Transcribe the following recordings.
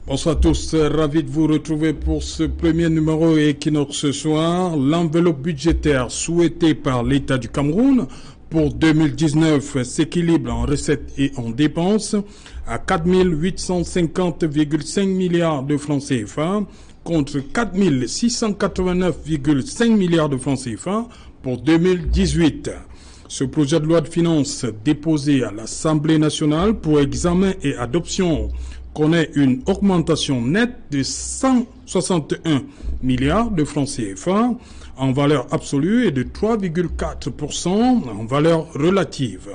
Bonsoir à tous, ravi de vous retrouver pour ce premier numéro Equinox ce soir. L'enveloppe budgétaire souhaitée par l'État du Cameroun pour 2019 s'équilibre en recettes et en dépenses à 4 850,5 milliards de francs CFA contre 4 689,5 milliards de francs CFA pour 2018. Ce projet de loi de finances déposé à l'Assemblée nationale pour examen et adoption connaît une augmentation nette de 161 milliards de francs CFA en valeur absolue et de 3,4% en valeur relative.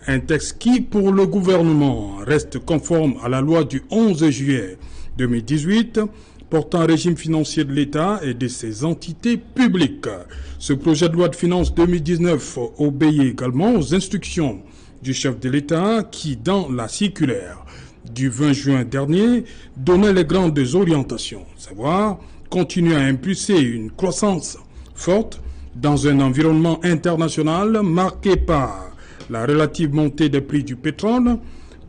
Un texte qui, pour le gouvernement, reste conforme à la loi du 11 juillet 2018 portant régime financier de l'État et de ses entités publiques. Ce projet de loi de finances 2019 obéit également aux instructions du chef de l'État qui, dans la circulaire du 20 juin dernier, donnait les grandes orientations, savoir continuer à impulser une croissance forte dans un environnement international marqué par la relative montée des prix du pétrole,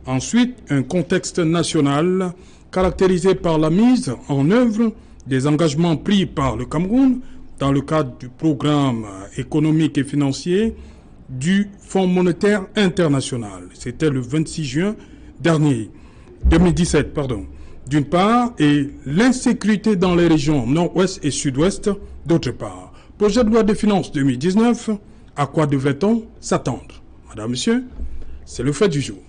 ensuite un contexte national caractérisé par la mise en œuvre des engagements pris par le Cameroun dans le cadre du programme économique et financier du Fonds monétaire international. C'était le 26 juin dernier. 2017, d'une part, et l'insécurité dans les régions nord-ouest et sud-ouest, d'autre part. Projet de loi de finances 2019, à quoi devrait-on s'attendre? Madame, Monsieur, c'est le fait du jour.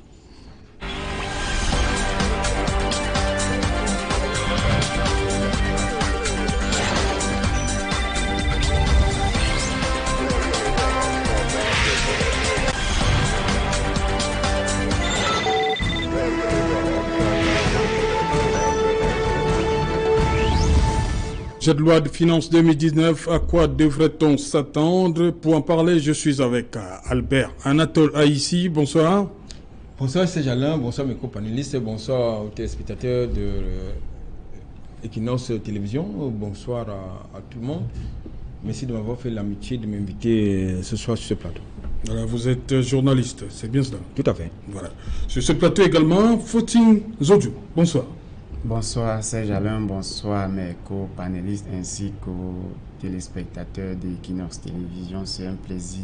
Projet de loi de finances 2019, à quoi devrait-on s'attendre? Pour en parler, je suis avec Albert Anatole Haïssi. Bonsoir. Bonsoir Serge Alain, bonsoir mes co-panélistes, bonsoir aux téléspectateurs de Equinox Télévision, bonsoir à tout le monde. Merci de m'avoir fait l'amitié de m'inviter ce soir sur ce plateau. Voilà, vous êtes journaliste, c'est bien cela? Tout à fait. Voilà. Sur ce plateau également, Fautine Zodjou. Bonsoir. Bonsoir Serge Alain, bonsoir mes co-panélistes ainsi qu'aux téléspectateurs d'Equinox Télévision. C'est un plaisir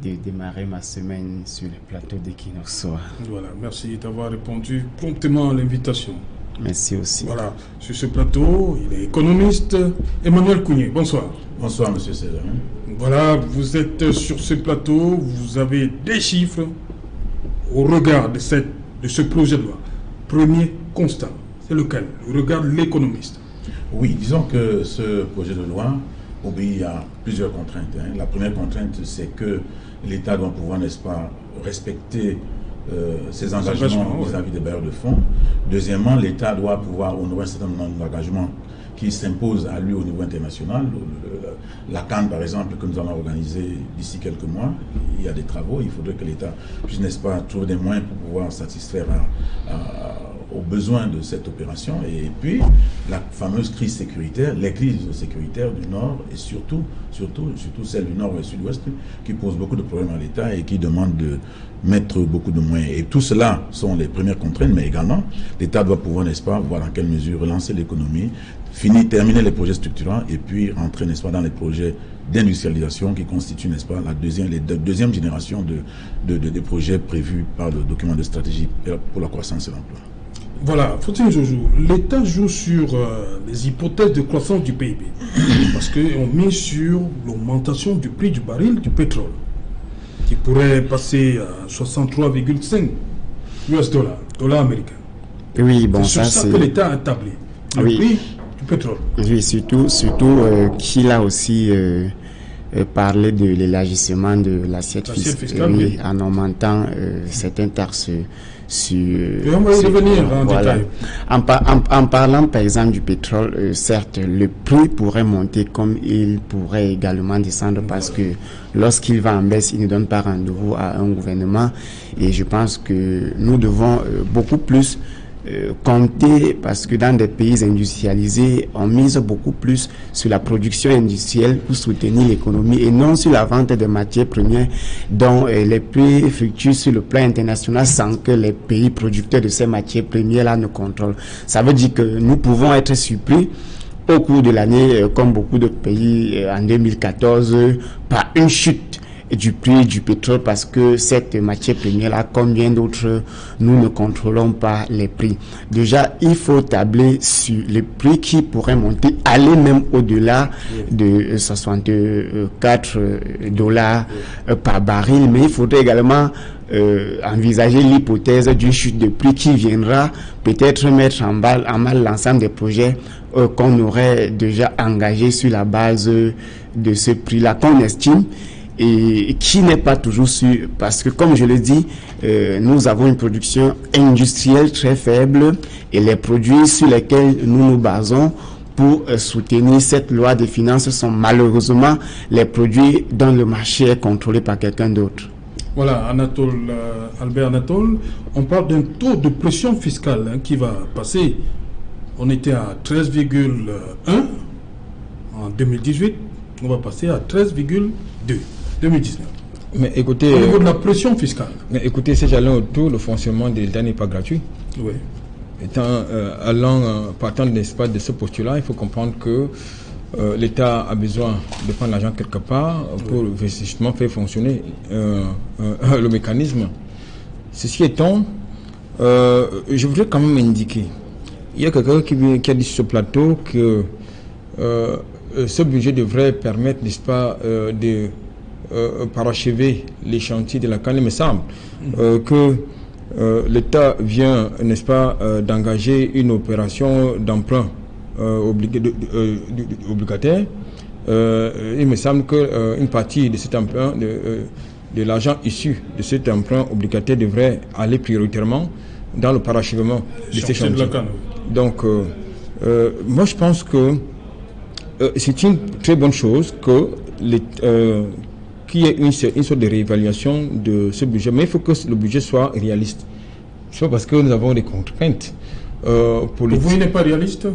de démarrer ma semaine sur le plateau d'Equinox. Voilà, merci d'avoir répondu promptement à l'invitation. Merci aussi. Voilà, sur ce plateau, il est économiste Emmanuel Kounié. Bonsoir. Bonsoir Monsieur Serge Alain. Voilà, vous êtes sur ce plateau, vous avez des chiffres au regard de ce projet de loi. Premier constat. C'est lequel? Le regard de l'économiste. Oui, disons que ce projet de loi obéit à plusieurs contraintes. La première contrainte, c'est que l'État doit pouvoir, n'est-ce pas, respecter ses engagements vis-à-vis des bailleurs de fonds. Deuxièmement, l'État doit pouvoir honorer un certain nombre d'engagements qui s'imposent à lui au niveau international. La Cannes, par exemple, que nous allons organiser d'ici quelques mois, il y a des travaux. Il faudrait que l'État puisse, n'est-ce pas, trouver des moyens pour pouvoir satisfaire aux besoins de cette opération. Et puis, la fameuse crise sécuritaire, les crises sécuritaires du Nord et surtout celle du Nord et Sud-Ouest qui posent beaucoup de problèmes à l'État et qui demandent de mettre beaucoup de moyens. Et tout cela sont les premières contraintes, mais également, l'État doit pouvoir, n'est-ce pas, voir dans quelle mesure relancer l'économie, terminer les projets structurants et puis rentrer, n'est-ce pas, dans les projets d'industrialisation qui constituent, n'est-ce pas, la deuxième génération de projets prévus par le document de stratégie pour la croissance et l'emploi. Voilà, faut-il Jojo, l'État joue sur les hypothèses de croissance du PIB parce qu'on met sur l'augmentation du prix du baril du pétrole qui pourrait passer à 63,5 US dollars américains. Oui, bon, c'est sur ça que l'État a établi le prix du pétrole. Oui, surtout qu'il a aussi parlé de l'élargissement de l'assiette fiscale en augmentant certaines taxes sur... Et on va y revenir en détail. En parlant par exemple du pétrole, certes, le prix pourrait monter comme il pourrait également descendre parce que lorsqu'il va en baisse, il ne donne pas rendez-vous à un gouvernement. Et je pense que nous devons beaucoup plus compter, parce que dans des pays industrialisés, on mise beaucoup plus sur la production industrielle pour soutenir l'économie et non sur la vente de matières premières dont les prix fluctuent sur le plan international sans que les pays producteurs de ces matières premières-là ne contrôlent. Ça veut dire que nous pouvons être surpris au cours de l'année, comme beaucoup d'autres pays en 2014, par une chute du prix du pétrole, parce que cette matière première-là, comme bien d'autres, nous ne contrôlons pas les prix. Déjà, il faut tabler sur les prix qui pourraient monter, aller même au-delà de 64 dollars par baril, mais il faudrait également envisager l'hypothèse d'une chute de prix qui viendra peut-être mettre en mal l'ensemble des projets qu'on aurait déjà engagés sur la base de ce prix-là qu'on estime et qui n'est pas toujours sûr, parce que comme je l'ai dit, nous avons une production industrielle très faible et les produits sur lesquels nous nous basons pour soutenir cette loi de finances sont malheureusement les produits dont le marché est contrôlé par quelqu'un d'autre. Voilà, Albert Anatole, on parle d'un taux de pression fiscale qui va passer. On était à 13,1 en 2018, on va passer à 13,2 2019. Mais écoutez, au niveau de la pression fiscale. Mais écoutez, ces jalons autour, le fonctionnement de l'État n'est pas gratuit. Oui. Partant n'est-ce pas, de ce postulat, il faut comprendre que l'État a besoin de prendre l'argent quelque part pour justement faire fonctionner le mécanisme. Ceci étant, je voudrais quand même indiquer, il y a quelqu'un qui a dit sur ce plateau que ce budget devrait permettre, n'est-ce pas, de parachever les chantiers de la CAN. Il me semble que l'État vient, n'est-ce pas, d'engager une opération d'emprunt obligataire. Il me semble qu'une partie de cet emprunt, de l'argent issu de cet emprunt obligataire devrait aller prioritairement dans le parachèvement de ces chantiers. Donc, moi je pense que c'est une très bonne chose qu'il y ait une sorte de réévaluation de ce budget, mais il faut que le budget soit réaliste. C'est pas parce que nous avons des contraintes pour vous, il n'est pas réaliste?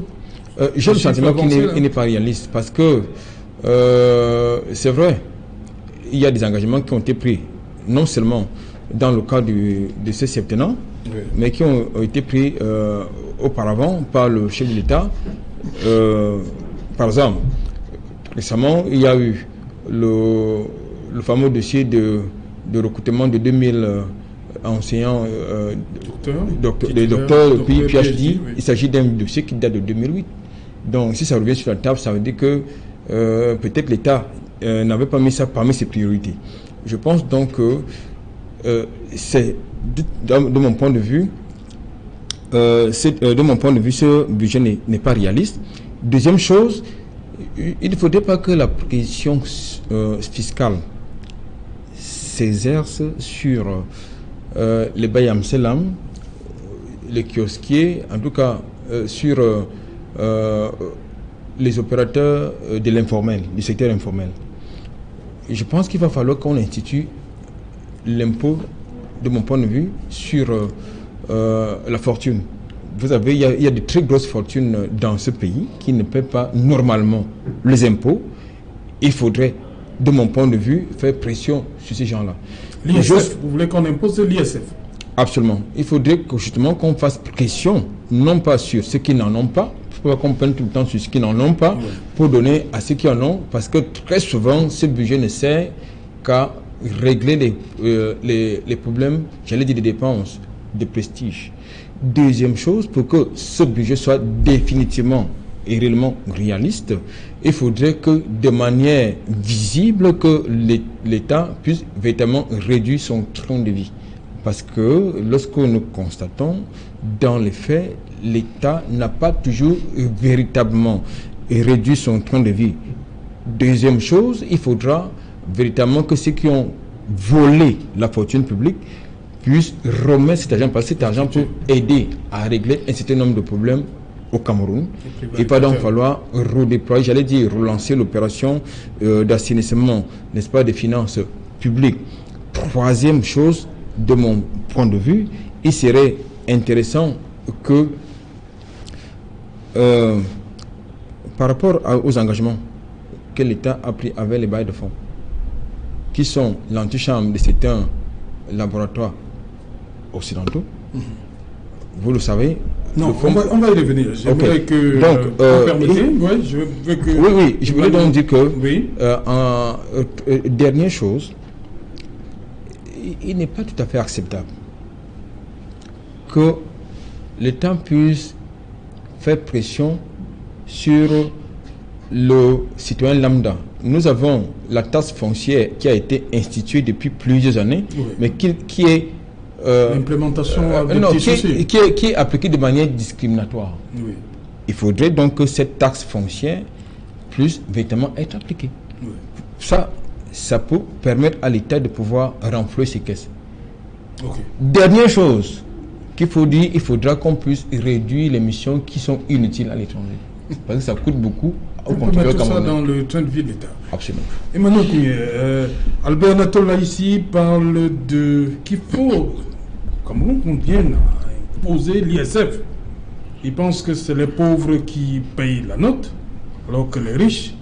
J'ai le sentiment qu'il n'est pas réaliste parce que c'est vrai, il y a des engagements qui ont été pris, non seulement dans le cadre de ce septennat, mais qui ont été pris auparavant par le chef de l'État. Par exemple, récemment, il y a eu le fameux dossier de recrutement de 2000 enseignants docteurs puis PhD. Oui. Il s'agit d'un dossier qui date de 2008. Donc, si ça revient sur la table, ça veut dire que peut-être l'État n'avait pas mis ça parmi ses priorités. Je pense donc que c'est, de mon point de vue, ce budget n'est pas réaliste. Deuxième chose, il ne faudrait pas que la pression fiscale s'exerce sur les Bayam Selam, les kiosquiers, en tout cas sur les opérateurs de l'informel, du secteur informel. Et je pense qu'il va falloir qu'on institue l'impôt, de mon point de vue, sur la fortune. Vous savez, il y a de très grosses fortunes dans ce pays qui ne paient pas normalement les impôts. Il faudrait, de mon point de vue, faire pression sur ces gens-là. L'ISF, vous voulez qu'on impose l'ISF? Absolument. Il faudrait que, justement qu'on fasse pression, non pas sur ceux qui n'en ont pas, il faut qu'on prenne tout le temps sur ceux qui n'en ont pas, pour donner à ceux qui en ont, parce que très souvent, ce budget ne sert qu'à régler les problèmes, j'allais dire des dépenses, de prestige. Deuxième chose, pour que ce budget soit définitivement et réellement réaliste, il faudrait que de manière visible que l'État puisse véritablement réduire son train de vie. Parce que lorsque nous constatons, dans les faits, l'État n'a pas toujours véritablement réduit son train de vie. Deuxième chose, il faudra véritablement que ceux qui ont volé la fortune publique puissent remettre cet argent, parce que cet argent peut aider à régler un certain nombre de problèmes au Cameroun. Il va donc falloir redéployer, j'allais dire relancer l'opération d'assainissement, n'est-ce pas, des finances publiques. Troisième chose, de mon point de vue, il serait intéressant que par rapport aux engagements que l'État a pris avec les bailleurs de fonds, qui sont l'antichambre de certains laboratoires occidentaux, vous le savez. Non, on va y revenir. J'aimerais que donc, vous permettez. Ouais, je veux que oui, je voulais donc dire que, oui. Dernière chose, il n'est pas tout à fait acceptable que l'État puisse faire pression sur le citoyen lambda. Nous avons la taxe foncière qui a été instituée depuis plusieurs années, oui, mais qui est l'implémentation qui est appliquée de manière discriminatoire. Oui. Il faudrait donc que cette taxe foncière puisse véritablement être appliquée. Oui. Ça peut permettre à l'État de pouvoir renflouer ses caisses. Okay. Dernière chose qu'il faut dire, il faudra qu'on puisse réduire les missions qui sont inutiles à l'étranger. Parce que ça coûte beaucoup. On peut mettre ça dans le train de vie de l'État. Absolument. Et maintenant, Albert Natola ici parle de qu'il faut, comme on vienne à imposer l'ISF. Il pense que c'est les pauvres qui payent la note, alors que les riches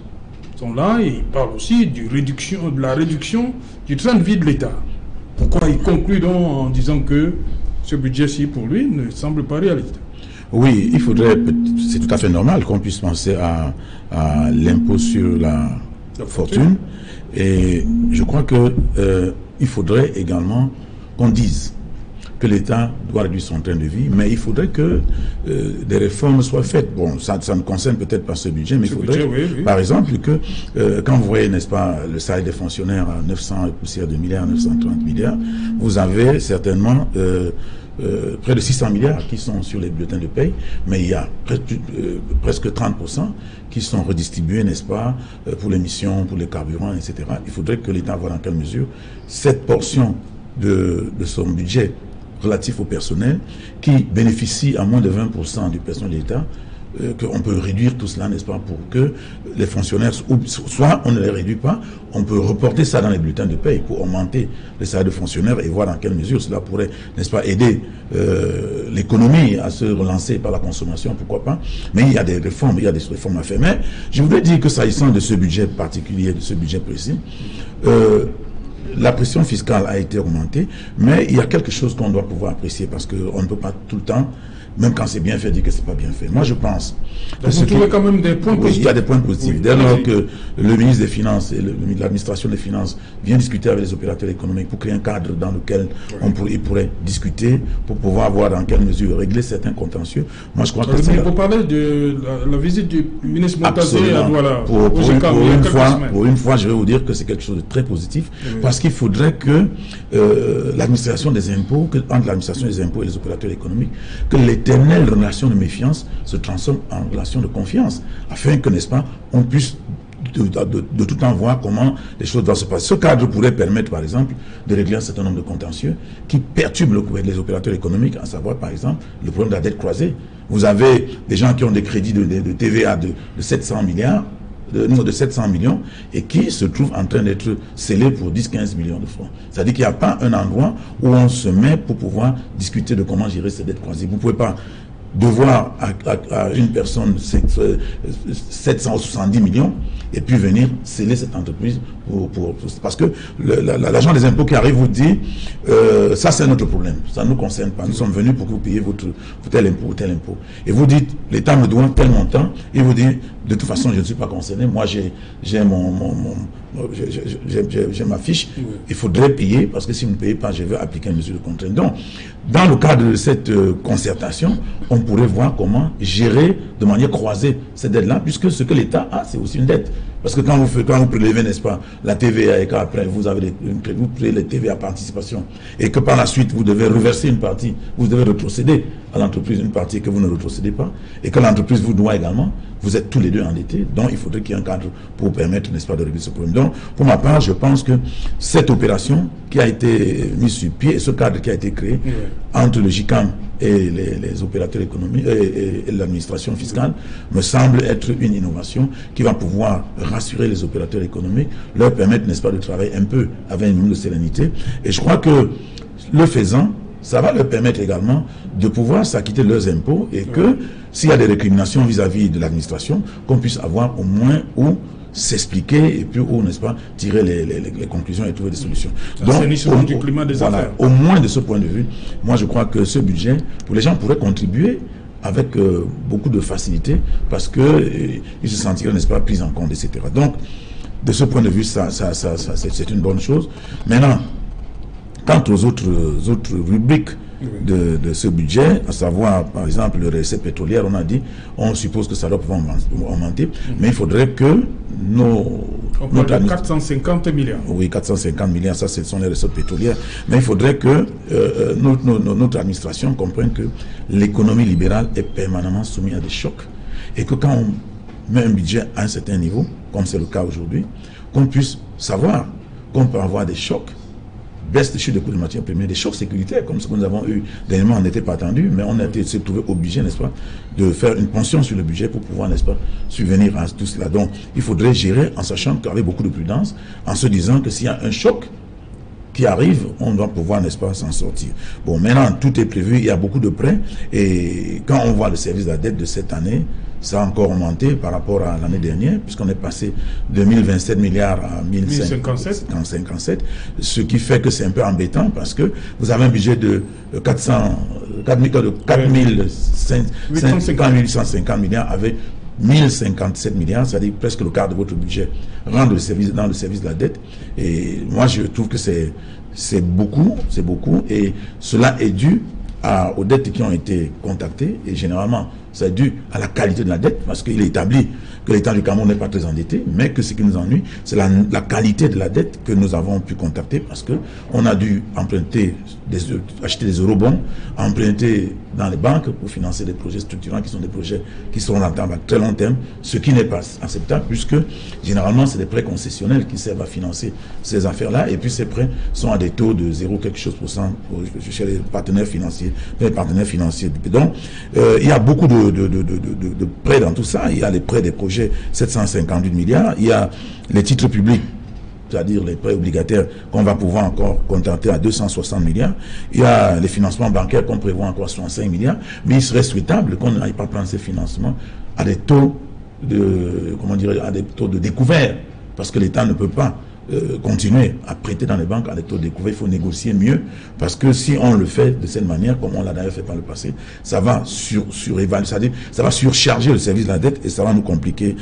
sont là, et il parle aussi de la réduction du train de vie de l'État. Pourquoi il conclut donc en disant que ce budget-ci, pour lui, ne semble pas réaliste? Oui, il faudrait, c'est tout à fait normal qu'on puisse penser à l'impôt sur la fortune. Et je crois que il faudrait également qu'on dise que l'État doit réduire son train de vie, mais il faudrait que des réformes soient faites. Bon, ça ne concerne peut-être pas ce budget, mais il faudrait, par exemple, que quand vous voyez, n'est-ce pas, le salaire des fonctionnaires à 900 et poussière de milliards, 930 milliards, vous avez certainement près de 600 milliards qui sont sur les bulletins de paye, mais il y a presque 30% qui sont redistribués, n'est-ce pas, pour les missions, pour les carburants, etc. Il faudrait que l'État voit dans quelle mesure cette portion de son budget relatif au personnel, qui bénéficie à moins de 20% du personnel de l'État, qu'on peut réduire tout cela, n'est-ce pas, pour que les fonctionnaires, soit on ne les réduit pas, on peut reporter ça dans les bulletins de paye pour augmenter les salaires de fonctionnaires et voir dans quelle mesure cela pourrait, n'est-ce pas, aider l'économie à se relancer par la consommation, pourquoi pas. Mais il y a des réformes, à faire. Mais je voudrais dire que s'agissant de ce budget particulier, de ce budget précis, la pression fiscale a été augmentée, mais il y a quelque chose qu'on doit pouvoir apprécier parce qu'on ne peut pas tout le temps, même quand c'est bien fait, dire que c'est pas bien fait. Moi, je pense. Vous trouvez quand même des points positifs. Il y a des points positifs. Oui, dès lors que le ministre des Finances et l'administration des Finances vient discuter avec les opérateurs économiques pour créer un cadre dans lequel ils pourraient discuter pour pouvoir voir dans quelle mesure régler certains contentieux. Moi, je crois que c'est. Vous parlez de la visite du ministre Montazé à Douala. Pour une fois, je vais vous dire que c'est quelque chose de très positif parce qu'il faudrait que l'administration des impôts, entre l'administration des impôts et les opérateurs économiques, que l'éternelle relation de méfiance se transforme en relation de confiance, afin que, n'est-ce pas, on puisse de tout temps voir comment les choses doivent se passer. Ce cadre pourrait permettre, par exemple, de régler un certain nombre de contentieux qui perturbent les opérateurs économiques, à savoir, par exemple, le problème de la dette croisée. Vous avez des gens qui ont des crédits de TVA de 700 milliards, de 700 millions, et qui se trouvent en train d'être scellés pour 10-15 millions de francs. C'est-à-dire qu'il n'y a pas un endroit où on se met pour pouvoir discuter de comment gérer ces dettes croisées. Vous ne pouvez pas devoir à une personne 770 millions et puis venir sceller cette entreprise parce que l'agent des impôts qui arrive vous dit ça c'est notre problème, ça ne nous concerne pas, nous sommes venus pour que vous payiez votre tel impôt ou tel impôt, et vous dites l'État me doit tel montant, et vous dites de toute façon je ne suis pas concerné, moi j'ai ma fiche, il faudrait payer parce que si vous ne payez pas je vais appliquer une mesure de contrainte. Donc dans le cadre de cette concertation, on pourrait voir comment gérer de manière croisée cette dette-là, puisque ce que l'État a, c'est aussi une dette. Parce que quand vous prélevez, n'est-ce pas, la TVA et qu'après vous payez les TVA participation et que par la suite vous devez reverser une partie, vous devez retrocéder à l'entreprise une partie que vous ne retrocédez pas et que l'entreprise vous doit également, vous êtes tous les deux endettés, donc il faudrait qu'il y ait un cadre pour permettre, n'est-ce pas, de régler ce problème. Donc, pour ma part, je pense que cette opération qui a été mise sur pied, ce cadre qui a été créé entre le GICAM et les opérateurs économiques et l'administration fiscale me semble être une innovation qui va pouvoir rassurer les opérateurs économiques, leur permettre, n'est-ce pas, de travailler un peu avec un minimum de sérénité. Et je crois que le faisant, ça va leur permettre également de pouvoir s'acquitter de leurs impôts et que s'il y a des récriminations vis-à-vis de l'administration, qu'on puisse avoir au moins où s'expliquer et puis où, n'est-ce pas, tirer les conclusions et trouver des solutions. Donc, du climat des affaires. Au moins de ce point de vue, moi je crois que ce budget, pour les gens pourraient contribuer avec beaucoup de facilité parce qu'ils se sentiraient, n'est-ce pas, pris en compte, etc. Donc, de ce point de vue, c'est une bonne chose. Maintenant, quant aux autres rubriques de ce budget, à savoir, par exemple, le recette pétrolière, on suppose que ça doit pouvoir augmenter, mais il faudrait que on parle de 450 milliards. Oui, 450 milliards, ça, ce sont les recettes pétrolières. Mais il faudrait que notre administration comprenne que l'économie libérale est permanemment soumise à des chocs et que quand on met un budget à un certain niveau, comme c'est le cas aujourd'hui, qu'on puisse savoir qu'on peut avoir des chocs, baisse de chute des coûts de matières premières, des chocs sécuritaires, comme ce que nous avons eu dernièrement, on n'était pas attendu, mais on a été trouvé obligé, n'est-ce pas, de faire une pension sur le budget pour pouvoir, n'est-ce pas, subvenir à tout cela. Donc, il faudrait gérer en sachant qu'avec beaucoup de prudence, en se disant que s'il y a un choc qui arrive, on doit pouvoir, n'est-ce pas, s'en sortir. Bon, maintenant, tout est prévu, il y a beaucoup de prêts, et quand on voit le service de la dette de cette année, ça a encore augmenté par rapport à l'année dernière, puisqu'on est passé de 1027 milliards à 1057, ce qui fait que c'est un peu embêtant, parce que vous avez un budget de 850 milliards avec 1057 milliards, c'est-à-dire presque le quart de votre budget rentre dans le service de la dette. Et moi, je trouve que c'est beaucoup, et cela est dû aux dettes qui ont été contactées, et généralement, c'est dû à la qualité de la dette, parce qu'il est établi que l'État du Cameroun n'est pas très endetté, mais que ce qui nous ennuie, c'est la qualité de la dette que nous avons pu contacter, parce qu'on a dû acheter des eurobonds, emprunter dans les banques pour financer des projets structurants qui sont des projets qui seront rentables à très long terme, ce qui n'est pas acceptable, puisque généralement c'est des prêts concessionnels qui servent à financer ces affaires-là, et puis ces prêts sont à des taux de 0 quelque chose % chez les partenaires financiers. Donc, il y a beaucoup de prêts dans tout ça. Il y a les prêts des projets 758 milliards, il y a les titres publics, c'est-à-dire les prêts obligataires qu'on va pouvoir encore contenter à 260 milliards. Il y a les financements bancaires qu'on prévoit encore à 65 milliards. Mais il serait souhaitable qu'on n'aille pas prendre ces financements à des taux de découvert. Parce que l'État ne peut pas continuer à prêter dans les banques à des taux découverts. Il faut négocier mieux. Parce que si on le fait de cette manière, comme on l'a d'ailleurs fait par le passé, ça va surévaluer, c'est-à-dire ça va surcharger le service de la dette et ça va nous compliquer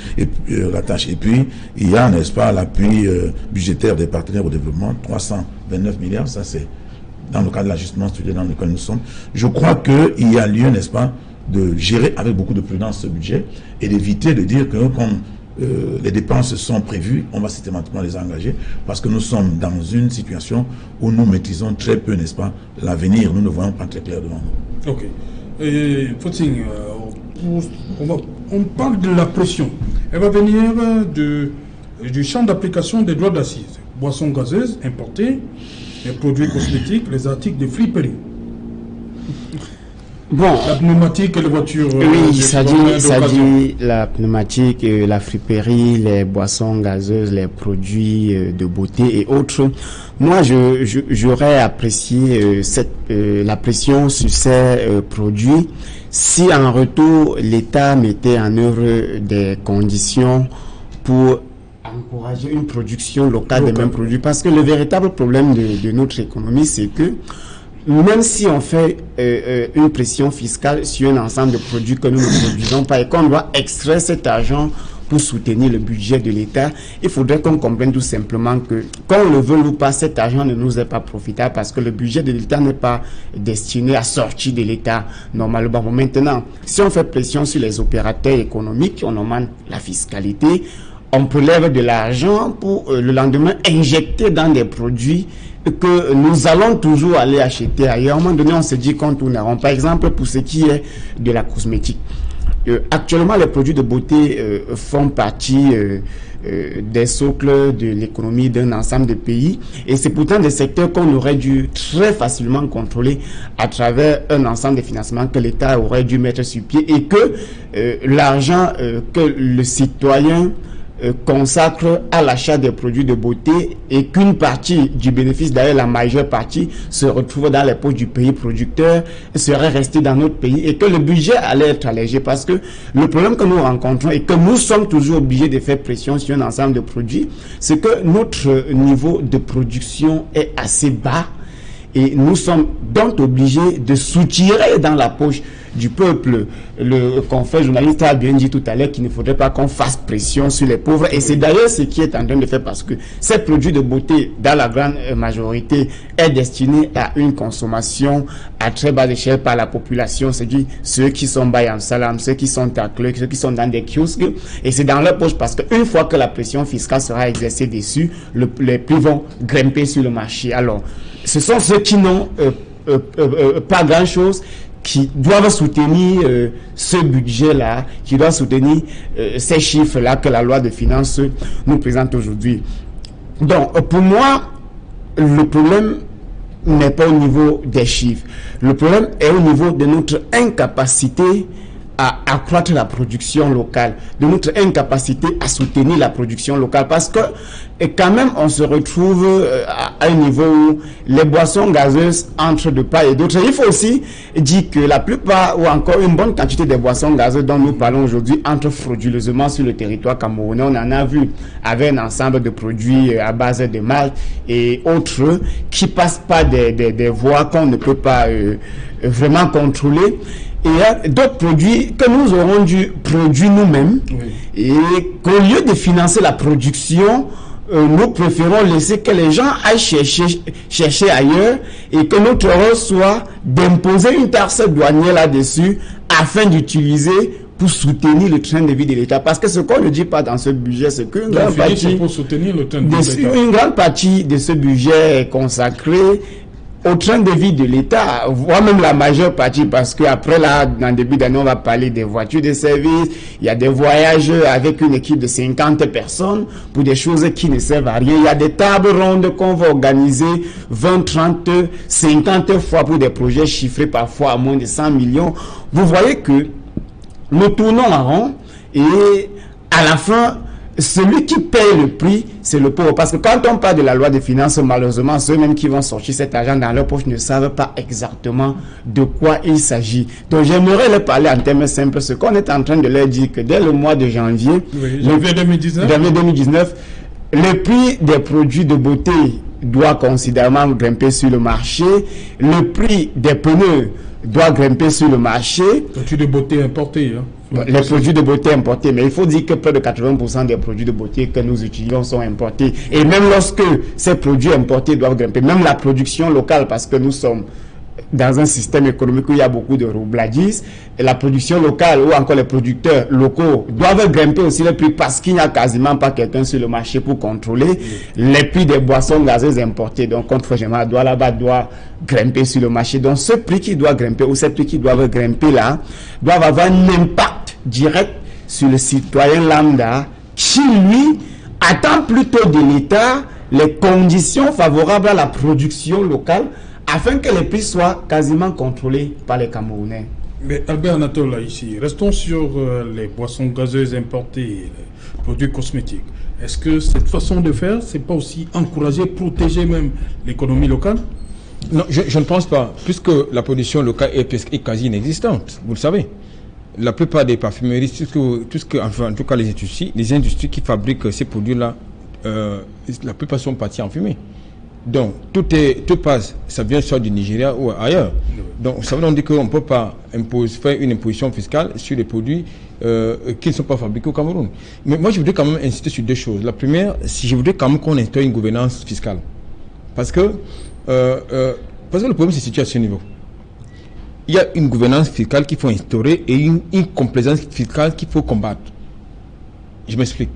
la tâche. Et puis, il y a, n'est-ce pas, l'appui budgétaire des partenaires au développement, 329 milliards, ça c'est dans le cadre de l'ajustement structurel dans lequel nous sommes. Je crois qu'il y a lieu, n'est-ce pas, de gérer avec beaucoup de prudence ce budget et d'éviter de dire que comme les dépenses sont prévues, on va systématiquement les engager parce que nous sommes dans une situation où nous maîtrisons très peu, n'est-ce pas, l'avenir. Nous ne voyons pas très clair devant nous. Ok. Et Footing, on parle de la pression. Elle va venir du champ d'application des droits d'assises. Boissons gazeuses importées, les produits cosmétiques, les articles de friperie. Bon, la pneumatique et les voitures. Oui, ça dit la pneumatique, la friperie, les boissons gazeuses, les produits de beauté et autres. Moi, j'aurais apprécié la pression sur ces produits si en retour l'État mettait en œuvre des conditions pour encourager une production locale des mêmes produits. Parce que le véritable problème de notre économie, c'est que même si on fait une pression fiscale sur un ensemble de produits que nous ne produisons pas et qu'on doit extraire cet argent pour soutenir le budget de l'État, il faudrait qu'on comprenne tout simplement que, qu'on le veuille ou pas, cet argent ne nous est pas profitable parce que le budget de l'État n'est pas destiné à sortir de l'État normalement. Maintenant, si on fait pression sur les opérateurs économiques, on augmente la fiscalité, on prélève de l'argent pour le lendemain injecter dans des produits que nous allons toujours aller acheter ailleurs. À un moment donné, on se dit qu'on tournera. Par exemple, pour ce qui est de la cosmétique. Actuellement, les produits de beauté font partie des socles de l'économie d'un ensemble de pays. Et c'est pourtant des secteurs qu'on aurait dû très facilement contrôler à travers un ensemble de financements que l'État aurait dû mettre sur pied et que l'argent que le citoyen consacre à l'achat des produits de beauté et qu'une partie du bénéfice, d'ailleurs la majeure partie, se retrouve dans les poches du pays producteur et serait resté dans notre pays et que le budget allait être allégé parce que le problème que nous rencontrons et que nous sommes toujours obligés de faire pression sur un ensemble de produits, c'est que notre niveau de production est assez bas et nous sommes donc obligés de soutirer dans la poche du peuple. Le confrère journaliste a bien dit tout à l'heure qu'il ne faudrait pas qu'on fasse pression sur les pauvres et c'est d'ailleurs ce qui est en train de faire parce que ces produits de beauté dans la grande majorité est destiné à une consommation à très basse échelle par la population, c'est-à-dire ceux qui sont Bayan Salam, ceux qui sont taclés, ceux qui sont dans des kiosques et c'est dans leur poche parce qu'une fois que la pression fiscale sera exercée dessus, les prix vont grimper sur le marché. Alors ce sont ceux qui n'ont pas grand-chose qui doivent soutenir ce budget-là, qui doivent soutenir ces chiffres-là que la loi de finances nous présente aujourd'hui. Donc, pour moi, le problème n'est pas au niveau des chiffres. Le problème est au niveau de notre incapacité à accroître la production locale, de notre incapacité à soutenir la production locale, parce que quand même on se retrouve à un niveau où les boissons gazeuses entrent de part et d'autre. Il faut aussi dire que la plupart ou encore une bonne quantité des boissons gazeuses dont nous parlons aujourd'hui entrent frauduleusement sur le territoire camerounais. On en a vu avec un ensemble de produits à base de malt et autres qui passent par des voies qu'on ne peut pas vraiment contrôler. Et il y a d'autres produits que nous aurons dû produire nous-mêmes et qu'au lieu de financer la production, nous préférons laisser que les gens aillent chercher ailleurs et que notre rôle soit d'imposer une taxe douanière là-dessus afin d'utiliser pour soutenir le train de vie de l'État. Parce que ce qu'on ne dit pas dans ce budget, c'est qu'une grande partie de ce budget est consacrée au train de vie de l'État, voire même la majeure partie, parce qu'après là, dans le début d'année, on va parler des voitures de service, il y a des voyages avec une équipe de 50 personnes pour des choses qui ne servent à rien. Il y a des tables rondes qu'on va organiser 20, 30, 50 fois pour des projets chiffrés parfois à moins de 100 millions. Vous voyez que nous tournons en rond et à la fin, celui qui paye le prix, c'est le pauvre. Parce que quand on parle de la loi des finances, malheureusement, ceux-mêmes qui vont sortir cet argent dans leur poche ne savent pas exactement de quoi il s'agit. Donc, j'aimerais leur parler en termes simples. Ce qu'on est en train de leur dire que dès le mois de janvier, janvier 2019, le prix des produits de beauté doit considérablement grimper sur le marché. Le prix des pneus doit grimper sur le marché. Produits de beauté importés, hein. Les produits de beauté importés, mais il faut dire que près de 80% des produits de beauté que nous utilisons sont importés. Et même lorsque ces produits importés doivent grimper, même la production locale, parce que nous sommes dans un système économique où il y a beaucoup de roubladis, et la production locale ou encore les producteurs locaux doivent grimper aussi les prix parce qu'il n'y a quasiment pas quelqu'un sur le marché pour contrôler les prix des boissons gazeuses importées. Donc, contre Gemma doit grimper sur le marché. Donc, ce prix qui doit grimper ou ces prix qui doivent grimper là doivent avoir un impact direct sur le citoyen lambda qui, lui, attend plutôt de l'État les conditions favorables à la production locale afin que les prix soient quasiment contrôlés par les Camerounais. Mais Albert Anatole, ici, restons sur les boissons gazeuses importées, les produits cosmétiques. Est-ce que cette façon de faire, c'est pas aussi encourager, protéger même l'économie locale? Non, je ne pense pas, puisque la production locale est quasi inexistante, vous le savez. La plupart des parfumeries, enfin, en tout cas les industries qui fabriquent ces produits-là, la plupart sont partis en fumée. Donc, tout passe, ça vient soit du Nigeria ou ailleurs. Donc, ça veut dire qu'on ne peut pas faire une imposition fiscale sur les produits qui ne sont pas fabriqués au Cameroun. Mais moi, je voudrais quand même insister sur deux choses. La première, je voudrais quand même qu'on instaure une gouvernance fiscale. Parce que le problème se situe à ce niveau. Il y a une gouvernance fiscale qu'il faut instaurer et une complaisance fiscale qu'il faut combattre. Je m'explique.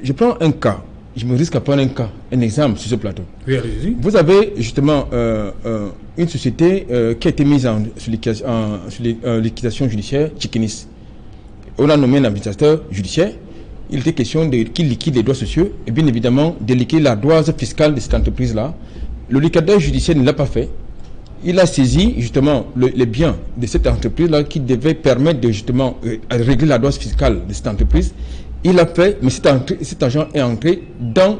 Je prends un cas. Je me risque à prendre un exemple sur ce plateau. Oui, allez-y. Vous avez justement une société qui a été mise sur liquidation judiciaire, Chikinis. On a nommé un administrateur judiciaire. Il était question qu'il liquide les droits sociaux et bien évidemment de liquider la droite fiscale de cette entreprise-là. Le liquidateur judiciaire ne l'a pas fait. Il a saisi justement les biens de cette entreprise-là qui devait permettre de justement régler la droite fiscale de cette entreprise. Il a fait, mais cet argent est entré dans,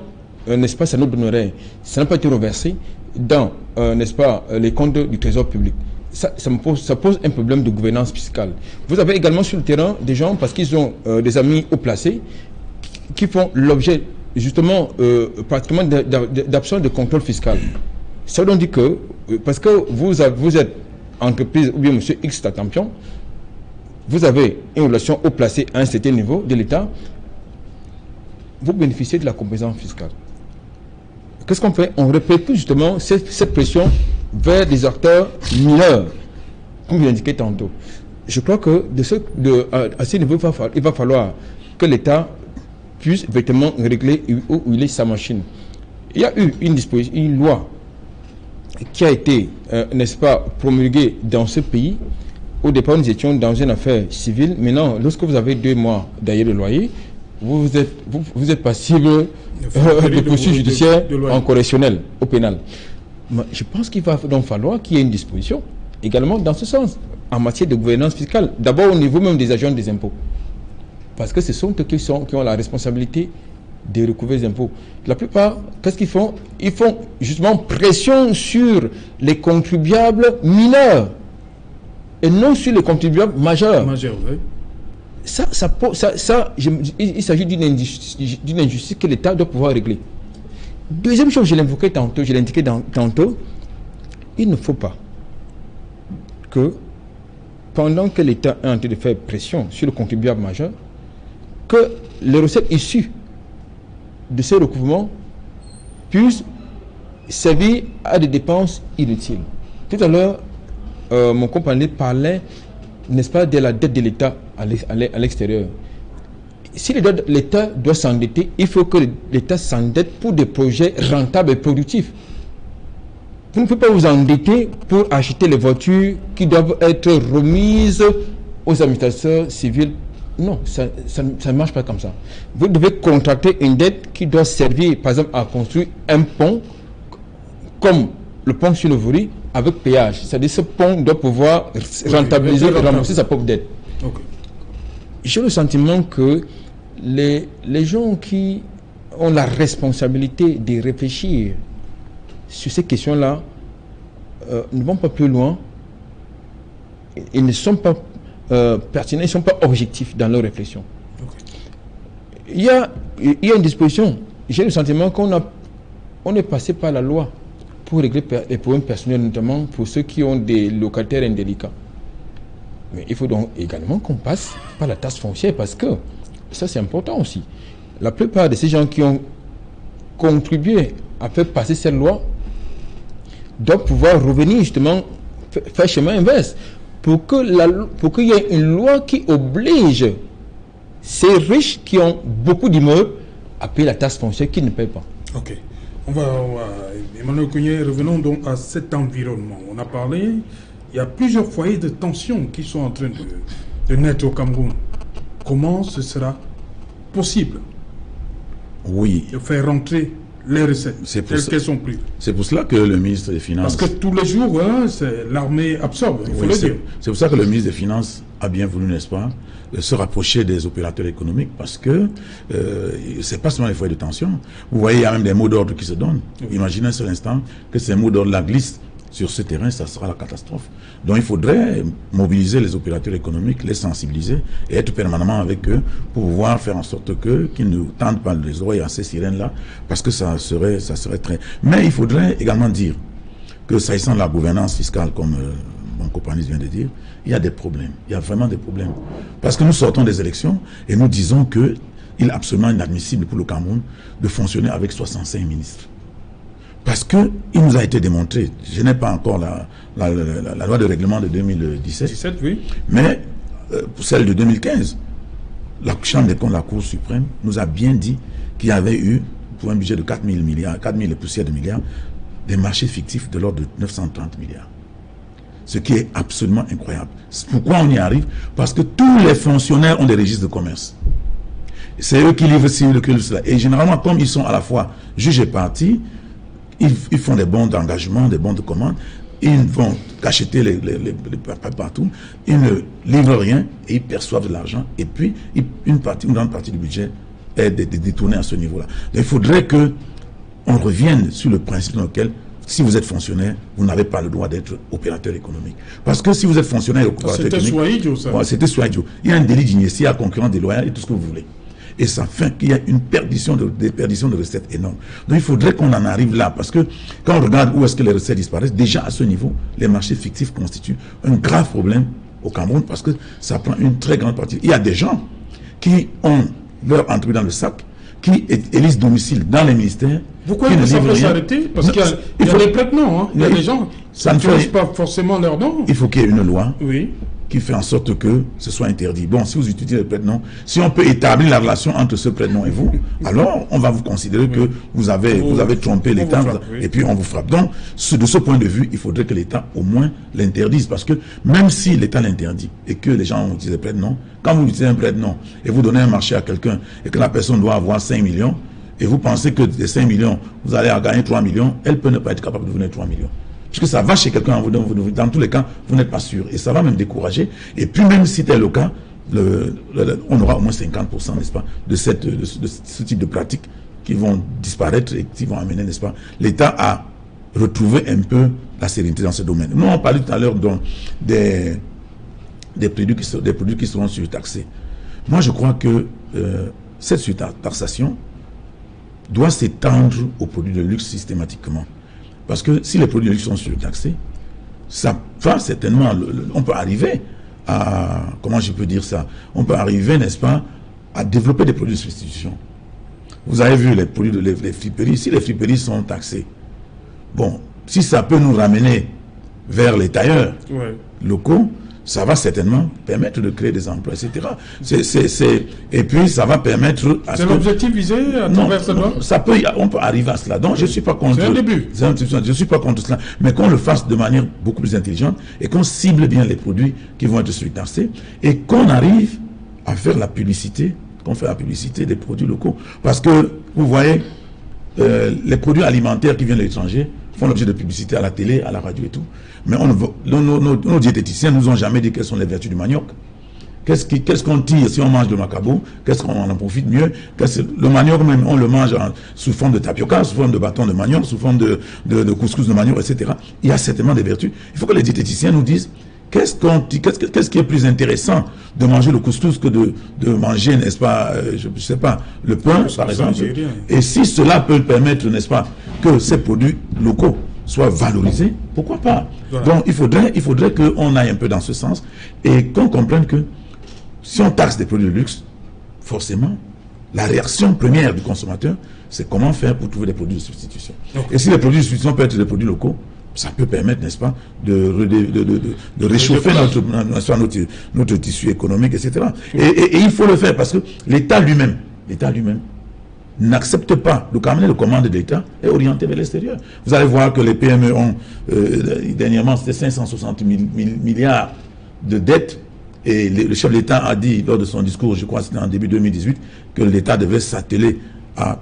n'est-ce pas, ça nous donnerait, ça n'a pas été reversé dans, n'est-ce pas, les comptes du Trésor public. Ça pose un problème de gouvernance fiscale. Vous avez également sur le terrain des gens, parce qu'ils ont des amis haut placés, qui font l'objet, justement, pratiquement d'absence de contrôle fiscal. Ça veut donc dire que, parce que vous êtes entreprise, ou bien monsieur X Tatampion, vous avez une relation haut placée à un certain niveau de l'État, vous bénéficiez de la complaisance fiscale. Qu'est-ce qu'on fait? On répète justement cette pression vers des acteurs mineurs, comme je l'indiquais tantôt. Je crois que à ce niveau, il va falloir que l'État puisse effectivement régler où il est sa machine. Il y a eu une loi qui a été, n'est-ce pas, promulguée dans ce pays. Au départ, nous étions dans une affaire civile. Maintenant, lorsque vous avez 2 mois d'ailleurs de loyer, vous êtes passible de poursuites judiciaires en correctionnel, au pénal. Mais je pense qu'il va donc falloir qu'il y ait une disposition également dans ce sens, en matière de gouvernance fiscale. D'abord au niveau même des agents des impôts. Parce que ce sont eux qui ont la responsabilité de recouvrer les impôts. La plupart, qu'est-ce qu'ils font? Ils font justement pression sur les contribuables mineurs et non sur les contribuables majeurs. Oui. Il s'agit d'une injustice que l'État doit pouvoir régler. Deuxième chose, je l'indiquais tantôt, il ne faut pas que, pendant que l'État est en train de faire pression sur le contribuable majeur, que les recettes issues de ces recouvrements puissent servir à des dépenses inutiles. Tout à l'heure, mon compagnon parlait, n'est-ce pas, de la dette de l'État à l'extérieur. Si l'État doit s'endetter, il faut que l'État s'endette pour des projets rentables et productifs. Vous ne pouvez pas vous endetter pour acheter les voitures qui doivent être remises aux administrateurs civils. Non, ça ne marche pas comme ça. Vous devez contracter une dette qui doit servir, par exemple, à construire un pont, comme le pont sur le Vouri, avec péage. C'est-à-dire que ce pont doit pouvoir rentabiliser et rembourser sa propre dette. Okay. J'ai le sentiment que les gens qui ont la responsabilité de réfléchir sur ces questions-là ne vont pas plus loin. Ils ne sont pas pertinents, ils ne sont pas objectifs dans leur réflexion. Okay. Il y a une disposition. J'ai le sentiment qu'on est passé par la loi pour régler les problèmes personnels, notamment pour ceux qui ont des locataires indélicats. Mais il faut donc également qu'on passe par la taxe foncière, parce que ça c'est important aussi. La plupart de ces gens qui ont contribué à faire passer cette loi doivent pouvoir revenir justement faire chemin inverse pour qu'il y ait une loi qui oblige ces riches qui ont beaucoup d'immeubles à payer la taxe foncière qu'ils ne payent pas. Ok. Emmanuel Kounié, revenons donc à cet environnement. On a parlé, il y a plusieurs foyers de tension qui sont en train de naître au Cameroun. Comment ce sera possible de faire rentrer les recettes telles qu'elles sont prises? C'est pour cela que le ministre des Finances... Parce que tous les jours, l'armée absorbe, il faut le dire. C'est pour ça que le ministre des Finances a bien voulu, n'est-ce pas, se rapprocher des opérateurs économiques, parce que c'est pas seulement les foyers de tension. Vous voyez, il y a même des mots d'ordre qui se donnent. Oui. Imaginez un seul instant que ces mots d'ordre-là glissent sur ce terrain, ça sera la catastrophe. Donc il faudrait mobiliser les opérateurs économiques, les sensibiliser et être permanemment avec eux pour pouvoir faire en sorte qu'ils ne tendent pas les oreilles à ces sirènes-là, parce que ça serait très... Mais il faudrait également dire que s'agissant de la gouvernance fiscale, comme mon compagnon vient de dire, il y a des problèmes. Il y a vraiment des problèmes. Parce que nous sortons des élections et nous disons qu'il est absolument inadmissible pour le Cameroun de fonctionner avec 65 ministres. Parce qu'il nous a été démontré, je n'ai pas encore la loi de règlement de 2017, oui. Mais pour celle de 2015, la Chambre des comptes de la Cour suprême nous a bien dit qu'il y avait eu, pour un budget de 4 000 milliards, 4 000 et poussières de milliards, des marchés fictifs de l'ordre de 930 milliards. Ce qui est absolument incroyable. Pourquoi on y arrive? Parce que tous les fonctionnaires ont des registres de commerce. C'est eux qui livrent cela. Et généralement, comme ils sont à la fois juges et partis, ils font des bons d'engagement, des bons de commande. ils vont cacheter les partout, ils ne livrent rien et ils perçoivent de l'argent. Et puis, une grande partie du budget est détournée à ce niveau-là. Il faudrait que on revienne sur le principe dans lequel, si vous êtes fonctionnaire, vous n'avez pas le droit d'être opérateur économique. Parce que si vous êtes fonctionnaire et opérateur économique... C'était soit idiot, ça. C'était soit idiot. Il y a un délit d'initié, il y a concurrence déloyale et tout ce que vous voulez. Et ça fait qu'il y a une perdition de recettes énorme. Donc il faudrait qu'on en arrive là, parce que quand on regarde où est-ce que les recettes disparaissent, déjà à ce niveau, les marchés fictifs constituent un grave problème au Cameroun, parce que ça prend une très grande partie. Il y a des gens qui ont leur entrée dans le sac, qui élisent domicile dans les ministères. Pourquoi ça peut s'arrêter? Parce qu'il y a des prête-noms, hein. Il y a des gens qui ne connaissent pas forcément leur nom. Il faut qu'il y ait une loi. Oui. Qui fait en sorte que ce soit interdit. Bon, si vous utilisez le prête-nom, si on peut établir la relation entre ce prête-nom et vous, alors on va vous considérer que vous avez trompé l'État, et puis on vous frappe. Donc, de ce point de vue, il faudrait que l'État au moins l'interdise, parce que même si l'État l'interdit et que les gens utilisent le prête-nom, quand vous utilisez un prête-nom et vous donnez un marché à quelqu'un et que la personne doit avoir 5 millions, et vous pensez que des 5 millions, vous allez en gagner 3 millions, elle peut ne pas être capable de vous donner 3 millions. Parce que ça va chez quelqu'un, dans tous les cas, vous n'êtes pas sûr. Et ça va même décourager. Et puis même si tel le cas, on aura au moins 50%, n'est-ce pas, de ce type de pratiques qui vont disparaître et qui vont amener, n'est-ce pas, l'État à retrouver un peu la sérénité dans ce domaine. Nous, on parlait tout à l'heure des produits qui seront surtaxés. Moi, je crois que cette surtaxation doit s'étendre aux produits de luxe systématiquement. Parce que si les produits de luxe sont surtaxés, ça va certainement, on peut arriver à, comment je peux dire ça, on peut arriver, n'est-ce pas, à développer des produits de substitution. Vous avez vu les produits de les friperies, si les friperies sont taxées, bon, si ça peut nous ramener vers les tailleurs locaux, ça va certainement permettre de créer des emplois, etc. Et puis, ça va permettre... C'est l'objectif visé à travers ça? On peut arriver à cela. Donc, je ne suis pas contre... C'est un début. Je ne suis pas contre cela. Mais qu'on le fasse de manière beaucoup plus intelligente et qu'on cible bien les produits qui vont être surtaxés et qu'on arrive à faire la publicité, des produits locaux. Parce que, vous voyez, les produits alimentaires qui viennent de l'étranger font l'objet de publicité à la télé, à la radio et tout. Mais nos diététiciens ne nous ont jamais dit quelles sont les vertus du manioc. Qu'est-ce qu'on tire si on mange de macabo? Qu'est-ce qu'on en profite mieux? Le manioc même, on le mange sous forme de tapioca, sous forme de bâton de manioc, sous forme de couscous de manioc, etc. Il y a certainement des vertus. Il faut que les diététiciens nous disent qu'est-ce qui est plus intéressant de manger le couscous que de manger, n'est-ce pas, je ne sais pas, le pain, par exemple. Et si cela peut permettre, n'est-ce pas, que ces produits locaux soient valorisés, pourquoi pas? Voilà. Donc il faudrait qu'on aille un peu dans ce sens et qu'on comprenne que si on taxe des produits de luxe, forcément, la réaction première du consommateur, c'est comment faire pour trouver des produits de substitution. Okay. Et si les produits de substitution peuvent être des produits locaux, ça peut permettre, n'est-ce pas, de réchauffer notre tissu économique, etc. Et il faut le faire parce que l'État lui-même n'accepte pas. Le cabinet de commande de l'État est orienté vers l'extérieur. Vous allez voir que les PME ont, dernièrement, c'était 560 milliards de dettes. Et le chef de l'État a dit, lors de son discours, je crois que c'était en début 2018, que l'État devait s'atteler à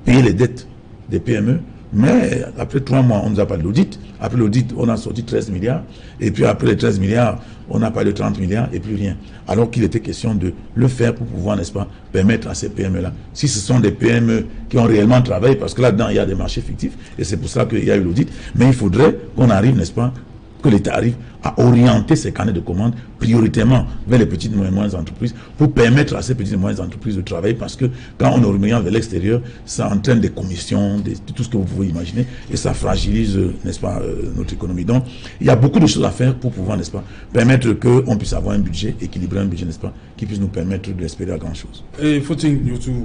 payer les dettes des PME. Mais après 3 mois, on ne nous a pas de l'audit. Après l'audit, on a sorti 13 milliards. Et puis après les 13 milliards, on n'a pas de 30 milliards et plus rien. Alors qu'il était question de le faire pour pouvoir, n'est-ce pas, permettre à ces PME-là. Si ce sont des PME qui ont réellement travaillé, parce que là-dedans, il y a des marchés fictifs, et c'est pour ça qu'il y a eu l'audit. Mais il faudrait qu'on arrive, n'est-ce pas, que l'État arrive à orienter ses carnets de commandes prioritairement vers les petites et moyennes entreprises pour permettre à ces petites et moyennes entreprises de travailler, parce que quand on oriente vers l'extérieur, ça entraîne des commissions, tout ce que vous pouvez imaginer, et ça fragilise, n'est-ce pas, notre économie. Donc, il y a beaucoup de choses à faire pour pouvoir, n'est-ce pas, permettre qu'on puisse avoir un budget équilibré, un budget, n'est-ce pas, qui puisse nous permettre d'espérer à grand-chose. Et faut-il,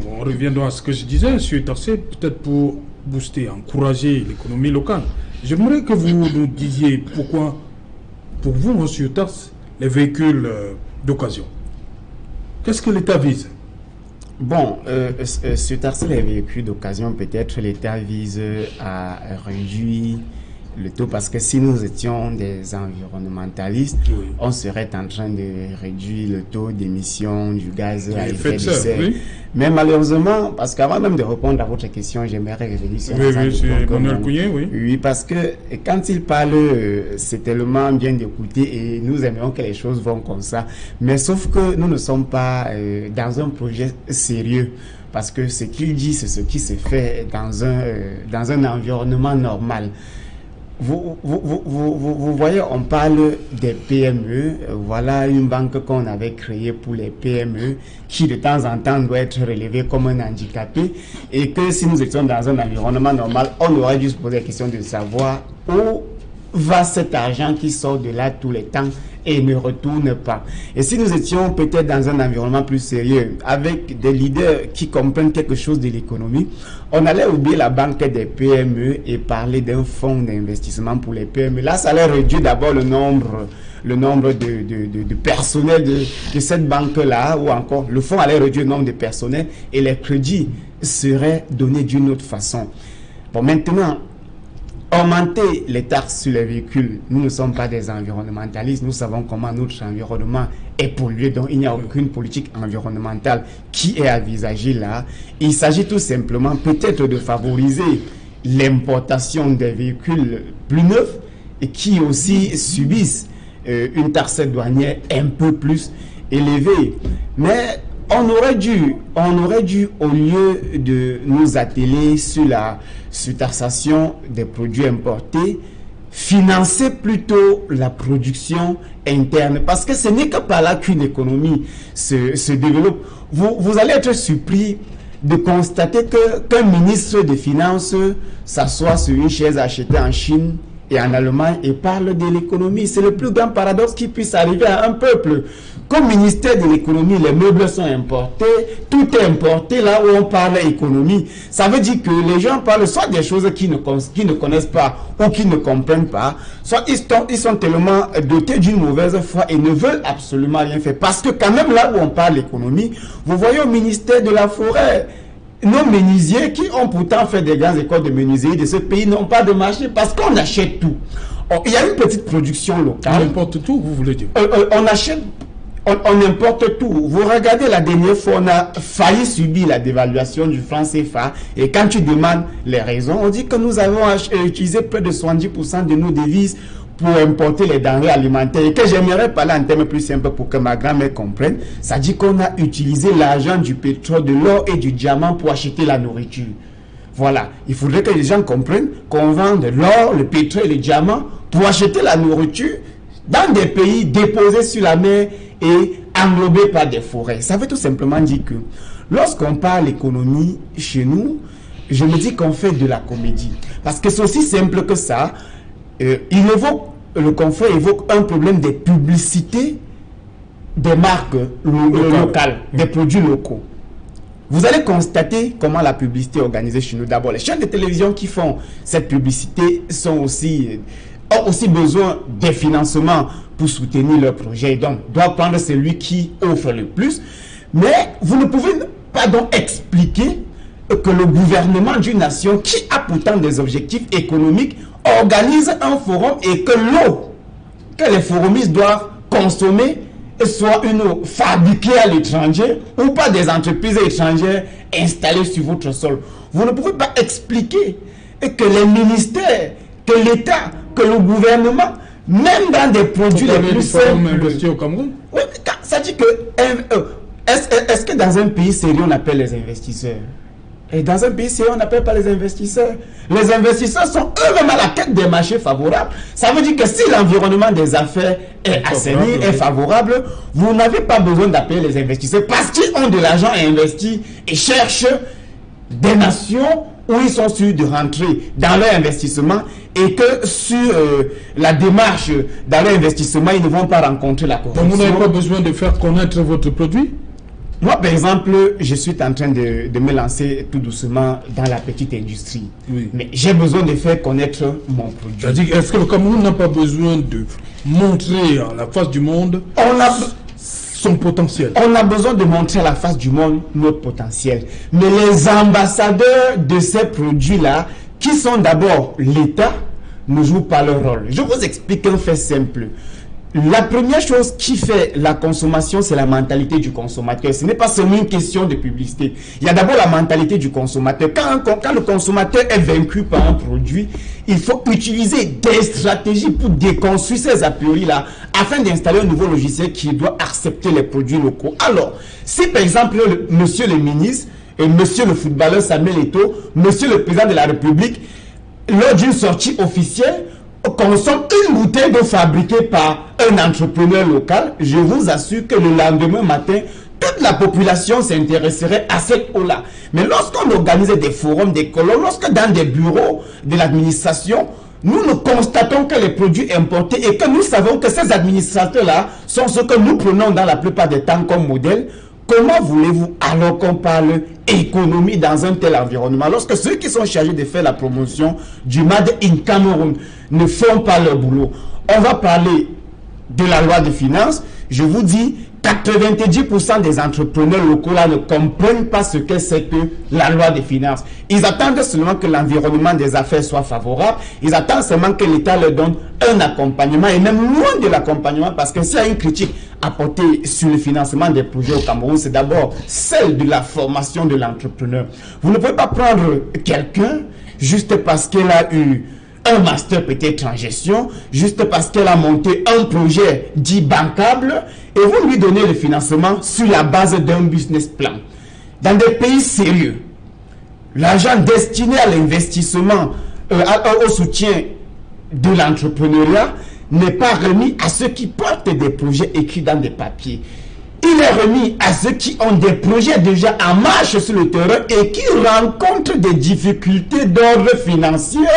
on reviendra à ce que je disais, sur taxé, peut-être pour booster, encourager l'économie locale. J'aimerais que vous nous disiez pourquoi, pour vous, on surtaxe les véhicules d'occasion. Qu'est-ce que l'État vise? Bon, surtaxer les véhicules d'occasion, peut-être l'État vise à réduire le taux, parce que si nous étions des environnementalistes, on serait en train de réduire le taux d'émission du gaz à effet de serre. Oui. Mais malheureusement, parce qu'avant même de répondre à votre question, j'aimerais revenir sur oui, parce que quand il parle, c'est tellement bien d'écouter et nous aimerions que les choses vont comme ça. Mais sauf que nous ne sommes pas dans un projet sérieux. Parce que ce qu'il dit, c'est ce qui se fait dans un environnement normal. Vous voyez, on parle des PME. Voilà une banque qu'on avait créée pour les PME qui de temps en temps doit être relevée comme un handicapé. Et que si nous étions dans un environnement normal, on aurait dû se poser la question de savoir où va cet argent qui sort de là tous les temps et ne retourne pas. Et si nous étions peut-être dans un environnement plus sérieux, avec des leaders qui comprennent quelque chose de l'économie, on allait oublier la banque des PME et parler d'un fonds d'investissement pour les PME. Là, ça allait réduire d'abord le nombre de personnel de cette banque-là, ou encore le fonds allait réduire le nombre de personnel et les crédits seraient donnés d'une autre façon. Bon, maintenant, augmenter les taxes sur les véhicules, nous ne sommes pas des environnementalistes, nous savons comment notre environnement est pollué, donc il n'y a aucune politique environnementale qui est envisagée là. Il s'agit tout simplement peut-être de favoriser l'importation des véhicules plus neufs et qui aussi subissent une taxe douanière un peu plus élevée. Mais on aurait dû, au lieu de nous atteler sur la surtaxation des produits importés, financer plutôt la production interne. Parce que ce n'est que par là qu'une économie se développe. Vous allez être surpris de constater qu'un ministre des Finances s'assoit sur une chaise achetée en Chine et en Allemagne et parle de l'économie. C'est le plus grand paradoxe qui puisse arriver à un peuple. Comme ministère de l'économie, les meubles sont importés, tout est importé là où on parle économie. Ça veut dire que les gens parlent soit des choses qu'ils ne connaissent pas ou qu'ils ne comprennent pas, soit ils sont tellement dotés d'une mauvaise foi et ne veulent absolument rien faire. Parce que quand même là où on parle économie, vous voyez au ministère de la Forêt, nos menuisiers qui ont pourtant fait des grandes écoles de menuiserie de ce pays n'ont pas de marché parce qu'on achète tout. Il y a une petite production locale. On importe tout, vous voulez dire? On achète... On importe tout. Vous regardez la dernière fois, on a failli subir la dévaluation du franc CFA. Et quand tu demandes les raisons, on dit que nous avons utilisé près de 70% de nos devises pour importer les denrées alimentaires. Et que j'aimerais parler en termes plus simples pour que ma grand-mère comprenne. Ça dit qu'on a utilisé l'argent du pétrole, de l'or et du diamant pour acheter la nourriture. Voilà. Il faudrait que les gens comprennent qu'on vend de l'or, le pétrole et le diamant pour acheter la nourriture dans des pays déposés sur la mer et englobés par des forêts. Ça veut tout simplement dire que lorsqu'on parle économie chez nous, je me dis qu'on fait de la comédie. Parce que c'est aussi simple que ça. Le confrère évoque un problème des publicités des marques locales, des produits locaux. Vous allez constater comment la publicité est organisée chez nous. D'abord, les chaînes de télévision qui font cette publicité ont aussi besoin des financements pour soutenir leur projet. Donc, doivent prendre celui qui offre le plus. Mais vous ne pouvez pas donc expliquer que le gouvernement d'une nation qui a pourtant des objectifs économiques organise un forum et que l'eau que les forumistes doivent consommer soit une eau fabriquée à l'étranger ou par des entreprises étrangères installées sur votre sol. Vous ne pouvez pas expliquer que les ministères, que l'État, que le gouvernement, même dans des produits les plus simples... investir au Cameroun? Oui, ça dit que... Est-ce que dans un pays sérieux, on appelle les investisseurs? Et dans un pays sérieux, on n'appelle pas les investisseurs. Les investisseurs sont eux-mêmes à la quête des marchés favorables. Ça veut dire que si l'environnement des affaires est assaini, est favorable, vous n'avez pas besoin d'appeler les investisseurs parce qu'ils ont de l'argent à investir et cherchent des nations où ils sont sûrs de rentrer dans leur investissement et que sur la démarche dans leur investissement, ils ne vont pas rencontrer la corruption. Donc vous n'avez pas besoin de faire connaître votre produit? Moi, par exemple, je suis en train de me lancer tout doucement dans la petite industrie. Oui. Mais j'ai besoin de faire connaître mon produit. C'est-à-dire, est-ce que le Cameroun n'a pas besoin de montrer à la face du monde son potentiel? On a besoin de montrer à la face du monde notre potentiel. Mais les ambassadeurs de ces produits-là, qui sont d'abord l'État, ne jouent pas leur rôle. Je vous explique un fait simple. La première chose qui fait la consommation, c'est la mentalité du consommateur. Ce n'est pas seulement une question de publicité. Il y a d'abord la mentalité du consommateur. Quand le consommateur est vaincu par un produit, il faut utiliser des stratégies pour déconstruire ces a priori-là, afin d'installer un nouveau logiciel qui doit accepter les produits locaux. Alors, si par exemple, monsieur le ministre, et monsieur le footballeur Samuel Eto'o, monsieur le président de la République, lors d'une sortie officielle, consomme une bouteille d'eau fabriquée par un entrepreneur local, je vous assure que le lendemain matin, toute la population s'intéresserait à cette eau-là. Mais lorsqu'on organise des forums, des colloques, lorsque dans des bureaux de l'administration, nous constatons que les produits importés et que nous savons que ces administrateurs-là sont ceux que nous prenons dans la plupart des temps comme modèle, comment voulez-vous alors qu'on parle économie dans un tel environnement lorsque ceux qui sont chargés de faire la promotion du Made in Cameroun ne font pas leur boulot? On va parler de la loi des finances. Je vous dis, 90% des entrepreneurs locaux là ne comprennent pas ce que c'est que la loi des finances. Ils attendent seulement que l'environnement des affaires soit favorable. Ils attendent seulement que l'État leur donne un accompagnement, et même loin de l'accompagnement, parce que s'il y a une critique apportée sur le financement des projets au Cameroun, c'est d'abord celle de la formation de l'entrepreneur. Vous ne pouvez pas prendre quelqu'un juste parce qu'elle a eu un master peut-être en gestion, juste parce qu'elle a monté un projet dit bancable, et vous lui donnez le financement sur la base d'un business plan. Dans des pays sérieux, l'argent destiné à l'investissement, au soutien de l'entrepreneuriat, n'est pas remis à ceux qui portent des projets écrits dans des papiers. Il est remis à ceux qui ont des projets déjà en marche sur le terrain et qui rencontrent des difficultés d'ordre financier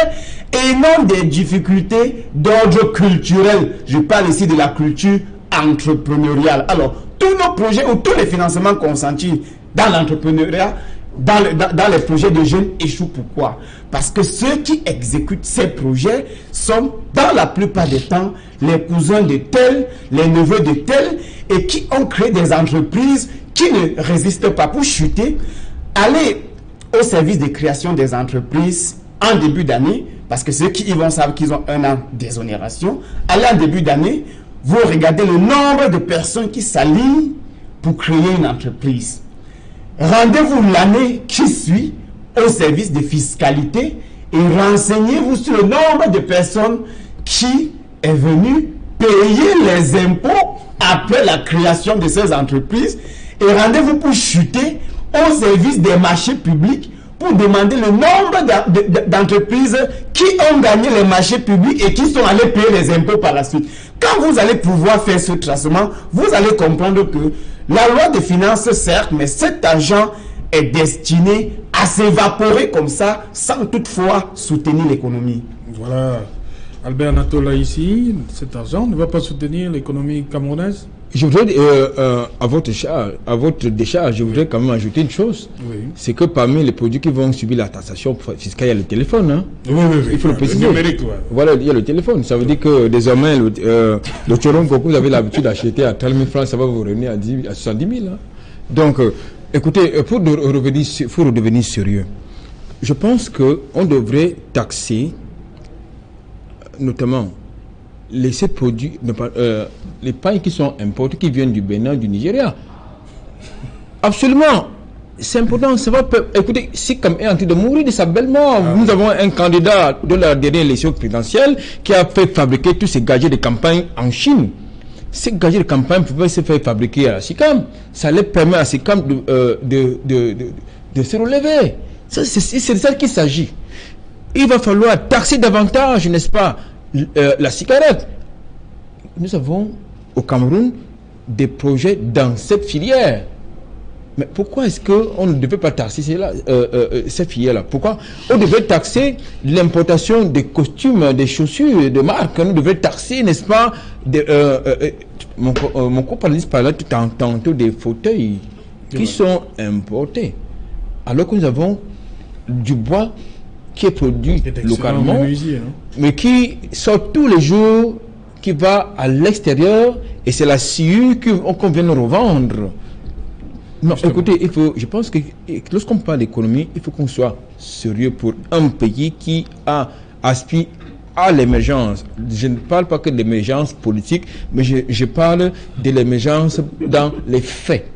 et non des difficultés d'ordre culturel. Je parle ici de la culture entrepreneuriale. Alors, tous nos projets ou tous les financements consentis dans l'entrepreneuriat, dans les projets de jeunes échouent. Pourquoi? Parce que ceux qui exécutent ces projets sont, dans la plupart des temps, les cousins de tel, les neveux de tel, et qui ont créé des entreprises qui ne résistent pas. Pour chuter, allez au service de création des entreprises en début d'année, parce que ceux qui y vont savent qu'ils ont un an d'exonération. Allez en début d'année, vous regardez le nombre de personnes qui s'alignent pour créer une entreprise. Rendez-vous l'année qui suit au service de fiscalité et renseignez-vous sur le nombre de personnes qui est venu payer les impôts après la création de ces entreprises, et rendez-vous pour chuter au service des marchés publics pour demander le nombre d'entreprises qui ont gagné les marchés publics et qui sont allées payer les impôts par la suite. Quand vous allez pouvoir faire ce tracement, vous allez comprendre que la loi des finances, certes, mais cet argent est destiné à s'évaporer comme ça, sans toutefois soutenir l'économie. Voilà. Albert Natola ici, cet argent ne va pas soutenir l'économie camerounaise? Je voudrais, à votre décharge, je voudrais quand même ajouter une chose. Oui. C'est que parmi les produits qui vont subir la taxation fiscale, il y a le téléphone. Hein. Oui. Il faut le préciser. Numérique, ouais. Voilà, il y a le téléphone. Ça veut dire que désormais, le choron que vous avez l'habitude d'acheter à 30 000 francs, ça va vous revenir à 70 000. Hein. Donc, écoutez, pour redevenir sérieux, je pense qu'on devrait taxer, notamment, ces produits, les pailles qui sont importées, qui viennent du Bénin, du Nigeria. Absolument. C'est important. Ça va, écoutez, Sikam est en train de mourir de sa belle mort. Nous avons un candidat de la dernière élection présidentielle qui a fait fabriquer tous ces gadgets de campagne en Chine. Ces gadgets de campagne pouvaient se faire fabriquer à la Sikam. Ça leur permet à Sikam de se relever. C'est de ça qu'il s'agit. Il va falloir taxer davantage, n'est-ce pas, la cigarette. Nous avons au Cameroun des projets dans cette filière. Mais pourquoi est-ce qu'on ne devait pas taxer cette filière-là? Pourquoi on devait taxer l'importation des costumes, des chaussures, de marque? On devait taxer, n'est-ce pas, mon copanaliste parlait tout tantôt des fauteuils qui sont importés. Alors que nous avons du bois qui est produit localement, mais qui sort tous les jours, qui va à l'extérieur, et c'est la sciure qu'on vient de revendre. Non, écoutez, je pense que lorsqu'on parle d'économie, il faut qu'on soit sérieux pour un pays qui aspire à l'émergence. Je ne parle pas que de l'émergence politique, mais je parle de l'émergence dans les faits.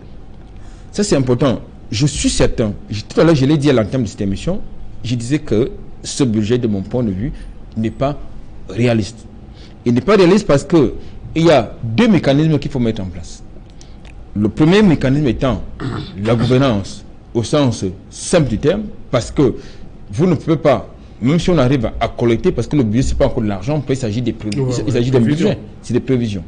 Ça, c'est important. Je suis certain, tout à l'heure, je l'ai dit à l'entame de cette émission, je disais que ce budget, de mon point de vue, n'est pas réaliste. Il n'est pas réaliste parce qu'il y a deux mécanismes qu'il faut mettre en place. Le premier mécanisme étant la gouvernance au sens simple du terme, parce que vous ne pouvez pas, même si on arrive à collecter, parce que le budget, ce n'est pas encore de l'argent, il s'agit des prévisions. Il s'agit d'un budget, c'est des prévisions.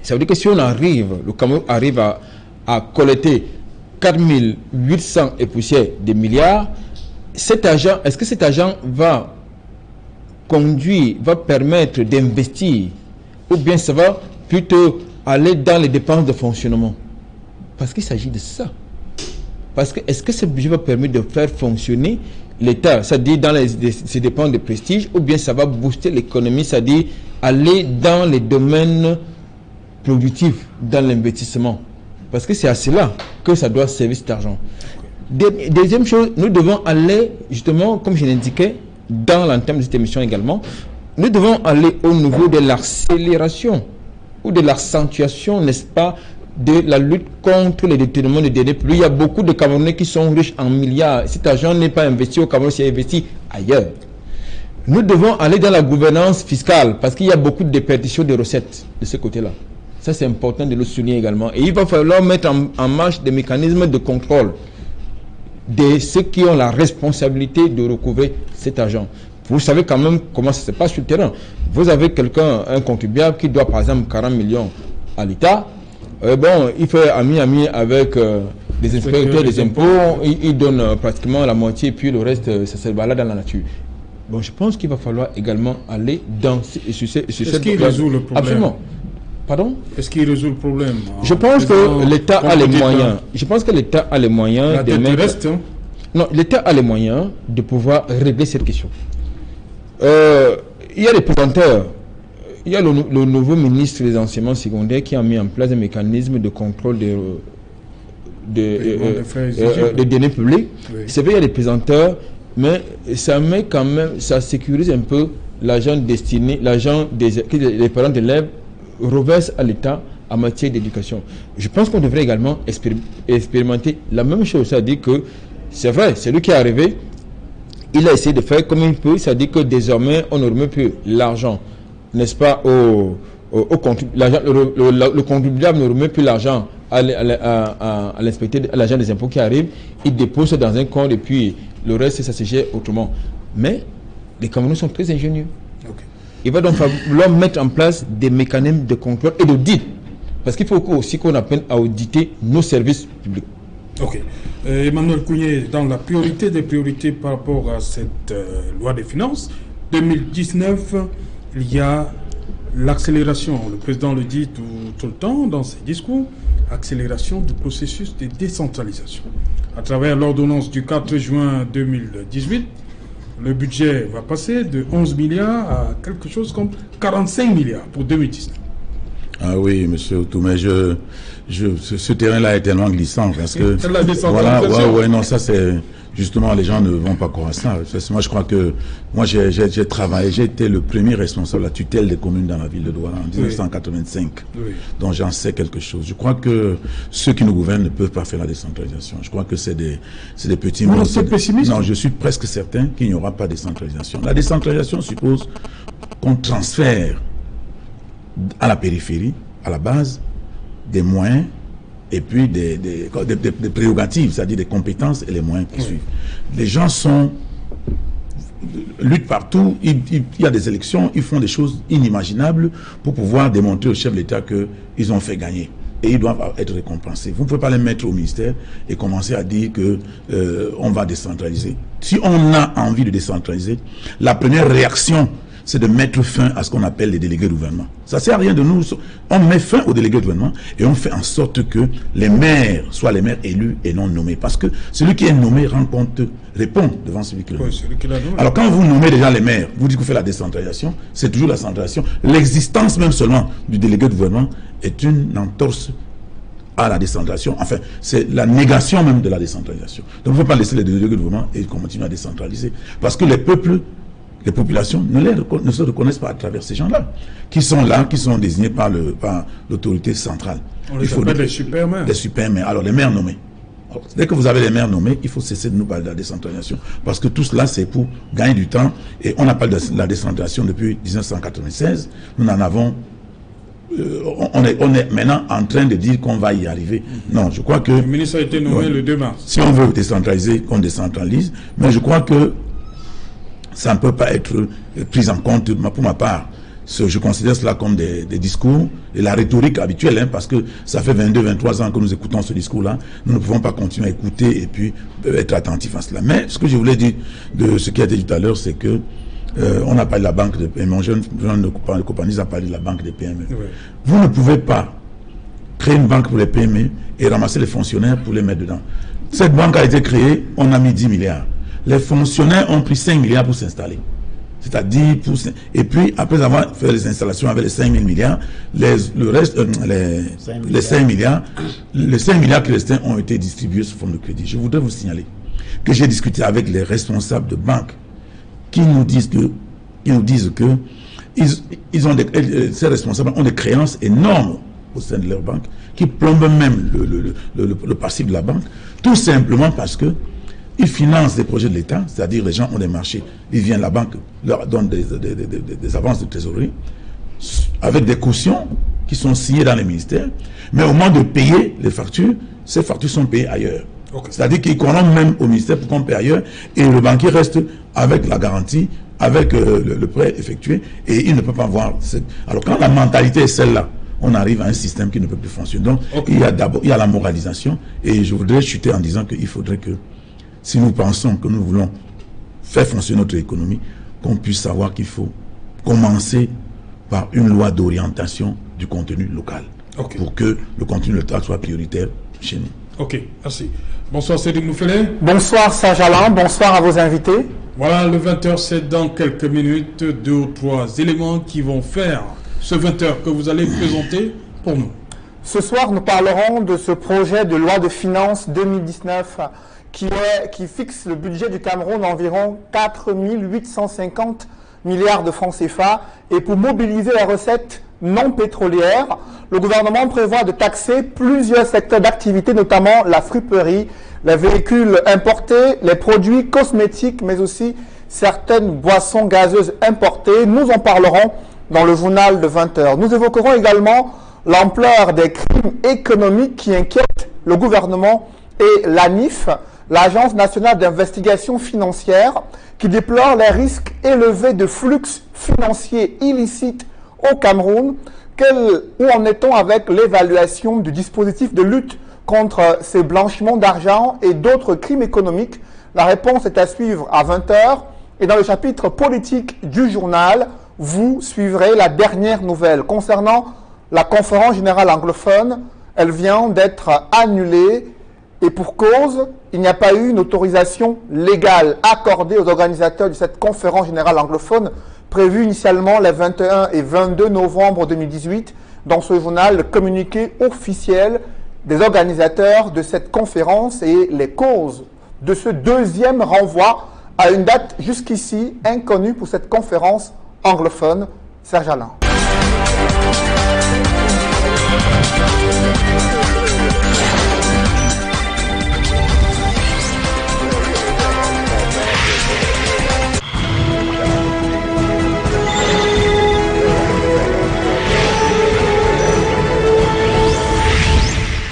Ça veut dire que si on arrive, le Cameroun arrive à collecter 4800 et poussières de milliards, cet argent, est-ce que cet argent va conduire, va permettre d'investir, ou bien ça va plutôt aller dans les dépenses de fonctionnement? Parce qu'il s'agit de ça. Parce que est-ce que ce budget va permettre de faire fonctionner l'État, c'est-à-dire dans ces dépenses de prestige, ou bien ça va booster l'économie, c'est-à-dire aller dans les domaines productifs, dans l'investissement? Parce que c'est à cela que ça doit servir cet argent. Deuxième chose, nous devons aller, justement, comme je l'indiquais, dans l'entame de cette émission également, nous devons aller au niveau de l'accélération ou de l'accentuation, n'est-ce pas, de la lutte contre les détournements de deniers publics. Il y a beaucoup de Camerounais qui sont riches en milliards. Cet argent n'est pas investi au Cameroun, c'est investi ailleurs. Nous devons aller dans la gouvernance fiscale parce qu'il y a beaucoup de déperditions de recettes de ce côté-là. Ça, c'est important de le souligner également. Et il va falloir mettre en marche des mécanismes de contrôle de ceux qui ont la responsabilité de recouvrer cet argent. Vous savez quand même comment ça se passe sur le terrain. Vous avez quelqu'un, un contribuable qui doit par exemple 40 millions à l'État. Bon, il fait ami avec des inspecteurs des impôts. Il donne pratiquement la moitié, puis le reste, ça se balade dans la nature. Bon, je pense qu'il va falloir également aller dans sur cette... Est-ce qu'il résout le problème? Absolument. Pardon? Est-ce qu'il résout le problème? Je pense que l'État a les moyens. Je pense que l'État a les moyens de mettre... reste, hein? Non, l'État a les moyens de pouvoir régler cette question. Il y a des présenteurs. Il y a le nouveau ministre des enseignements secondaires qui a mis en place un mécanisme de contrôle des deniers publics. Oui. C'est vrai, il y a des présenteurs, mais ça met quand même, ça sécurise un peu l'argent destiné, l'argent que les parents d'élèves reversent à l'État en matière d'éducation. Je pense qu'on devrait également expérimenter la même chose, c'est-à-dire que c'est vrai, c'est lui qui est arrivé, il a essayé de faire comme il peut, c'est-à-dire que désormais on ne remet plus l'argent, n'est-ce pas, le contribuable ne remet plus l'argent à l'inspecteur, à l'agent des impôts qui arrive, il dépose dans un compte et puis le reste ça se gère autrement. Mais les Camerounais sont très ingénieux. Okay. Il va donc falloir mettre en place des mécanismes de contrôle et d'audit, parce qu'il faut aussi qu'on apprenne à auditer nos services publics. Ok. Emmanuel Kounié, dans la priorité des priorités par rapport à cette loi des finances 2019, il y a l'accélération, le président le dit tout le temps dans ses discours, accélération du processus de décentralisation. À travers l'ordonnance du 4 juin 2018, le budget va passer de 11 milliards à quelque chose comme 45 milliards pour 2019. Ah oui, monsieur Outoumé, ce terrain-là est tellement glissant parce que la décentralisation. Voilà, non, ça c'est justement, les gens ne vont pas croire à ça. Moi, je crois que j'ai travaillé, j'ai été le premier responsable de la tutelle des communes dans la ville de Douala en 1985. Oui. Donc j'en sais quelque chose. Je crois que ceux qui nous gouvernent ne peuvent pas faire la décentralisation. Je crois que c'est des petits mots. C'est pessimiste. Non, je suis presque certain qu'il n'y aura pas de décentralisation. La décentralisation suppose qu'on transfère à la périphérie, à la base, des moyens et puis des prérogatives, c'est-à-dire des compétences et les moyens qui suivent. Les gens luttent partout, il y a des élections, ils font des choses inimaginables pour pouvoir démontrer au chef de l'État qu'ils ont fait gagner. Et ils doivent être récompensés. Vous ne pouvez pas les mettre au ministère et commencer à dire que on va décentraliser. Si on a envie de décentraliser, la première réaction, c'est de mettre fin à ce qu'on appelle les délégués de gouvernement. Ça ne sert à rien de nous. On met fin aux délégués de gouvernement et on fait en sorte que les maires soient les maires élus et non nommés. Parce que celui qui est nommé répond devant celui qui l'a nommé. Alors quand vous nommez déjà les maires, vous dites que vous faites la décentralisation, c'est toujours la centralisation. L'existence même seulement du délégué de gouvernement est une entorse à la décentralisation. Enfin, c'est la négation même de la décentralisation. Donc, il ne faut pas laisser les délégués de gouvernement et continuer à décentraliser. Parce que les peuples les populations ne se reconnaissent pas à travers ces gens-là, qui sont désignés par l'autorité centrale. On les appelle des super-maires. Des super-maires. Alors, les maires nommés. Alors, dès que vous avez les maires nommés, il faut cesser de nous parler de la décentralisation, parce que tout cela, c'est pour gagner du temps. Et on n'a pas de la décentralisation depuis 1996. Nous en avons... on est maintenant en train de dire qu'on va y arriver. Non, je crois que... Le ministre a été nommé le 2 mars. Si on veut décentraliser, qu'on décentralise. Mais je crois que ça ne peut pas être pris en compte pour ma part. Je considère cela comme des discours et la rhétorique habituelle, hein, parce que ça fait 22-23 ans que nous écoutons ce discours-là. Nous ne pouvons pas continuer à écouter et puis être attentifs à cela. Mais ce que je voulais dire de ce qui a été dit tout à l'heure, c'est que on a parlé de la banque de PME. Mon jeune de Copanis a parlé de la banque des PME. Oui. Vous ne pouvez pas créer une banque pour les PME et ramasser les fonctionnaires pour les mettre dedans. Cette banque a été créée, on a mis 10 milliards. Les fonctionnaires ont pris 5 milliards pour s'installer. C'est-à-dire, et puis, après avoir fait les installations avec les 5 000 milliards, les 5 milliards qui restaient ont été distribués sous forme de crédit. Je voudrais vous signaler que j'ai discuté avec les responsables de banques qui nous disent que ces responsables ont des créances énormes au sein de leur banque, qui plombent même le passif de la banque, tout simplement parce que ils financent des projets de l'État, c'est-à-dire les gens ont des marchés, ils viennent, la banque leur donne des avances de trésorerie avec des cautions qui sont signées dans les ministères, mais au moment de payer les factures, ces factures sont payées ailleurs. Okay. C'est-à-dire qu'ils corrompent même au ministère pour qu'on paye ailleurs, et le banquier reste avec la garantie, avec le prêt effectué, et il ne peut pas voir. Alors quand la mentalité est celle-là, on arrive à un système qui ne peut plus fonctionner. Donc il y a la moralisation, et je voudrais chuter en disant qu'il faudrait que, si nous pensons que nous voulons faire fonctionner notre économie, qu'on puisse savoir qu'il faut commencer par une loi d'orientation du contenu local, pour que le contenu local soit prioritaire chez nous. Ok, merci. Bonsoir Cédric Nouffelet. Bonsoir Serge Alain, bonsoir à vos invités. Voilà, le 20h, c'est dans quelques minutes, 2 ou 3 éléments qui vont faire ce 20h que vous allez présenter pour nous. Ce soir, nous parlerons de ce projet de loi de finances 2019 qui fixe le budget du Cameroun à environ 4 850 milliards de francs CFA. Et pour mobiliser les recettes non pétrolières, le gouvernement prévoit de taxer plusieurs secteurs d'activité, notamment la friperie, les véhicules importés, les produits cosmétiques, mais aussi certaines boissons gazeuses importées. Nous en parlerons dans le journal de 20h. Nous évoquerons également l'ampleur des crimes économiques qui inquiètent le gouvernement et l'ANIF, l'Agence nationale d'investigation financière, qui déplore les risques élevés de flux financiers illicites au Cameroun. Où en est-on avec l'évaluation du dispositif de lutte contre ces blanchiments d'argent et d'autres crimes économiques? La réponse est à suivre à 20h. Et dans le chapitre politique du journal, vous suivrez la dernière nouvelle concernant la conférence générale anglophone. Elle vient d'être annulée. Et pour cause, il n'y a pas eu une autorisation légale accordée aux organisateurs de cette conférence générale anglophone prévue initialement les 21 et 22 novembre 2018. Dans ce journal, le communiqué officiel des organisateurs de cette conférence et les causes de ce deuxième renvoi à une date jusqu'ici inconnue pour cette conférence anglophone. Serge Alain.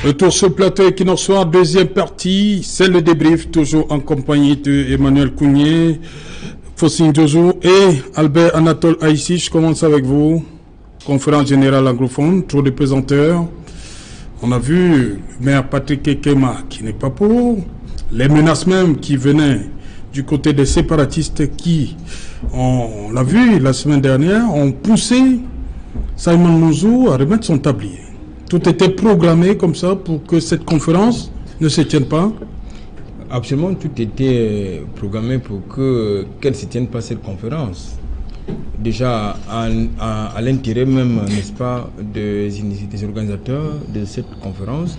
Retour sur le plateau Equinox, deuxième partie, c'est le débrief, toujours en compagnie de Emmanuel Kounié, Fossine Jojo et Albert Anatole Haïssi. Je commence avec vous. Conférence générale anglophone, trop de présenteurs. On a vu le maire Patrick Ekema qui n'est pas pour. Les menaces même qui venaient du côté des séparatistes qui, on l'a vu la semaine dernière, ont poussé Simon Mouzou à remettre son tablier. Tout était programmé comme ça pour que cette conférence ne se tienne pas? Absolument, tout était programmé pour qu'elle ne se tienne pas cette conférence. Déjà, à l'intérêt même, n'est-ce pas, des organisateurs de cette conférence,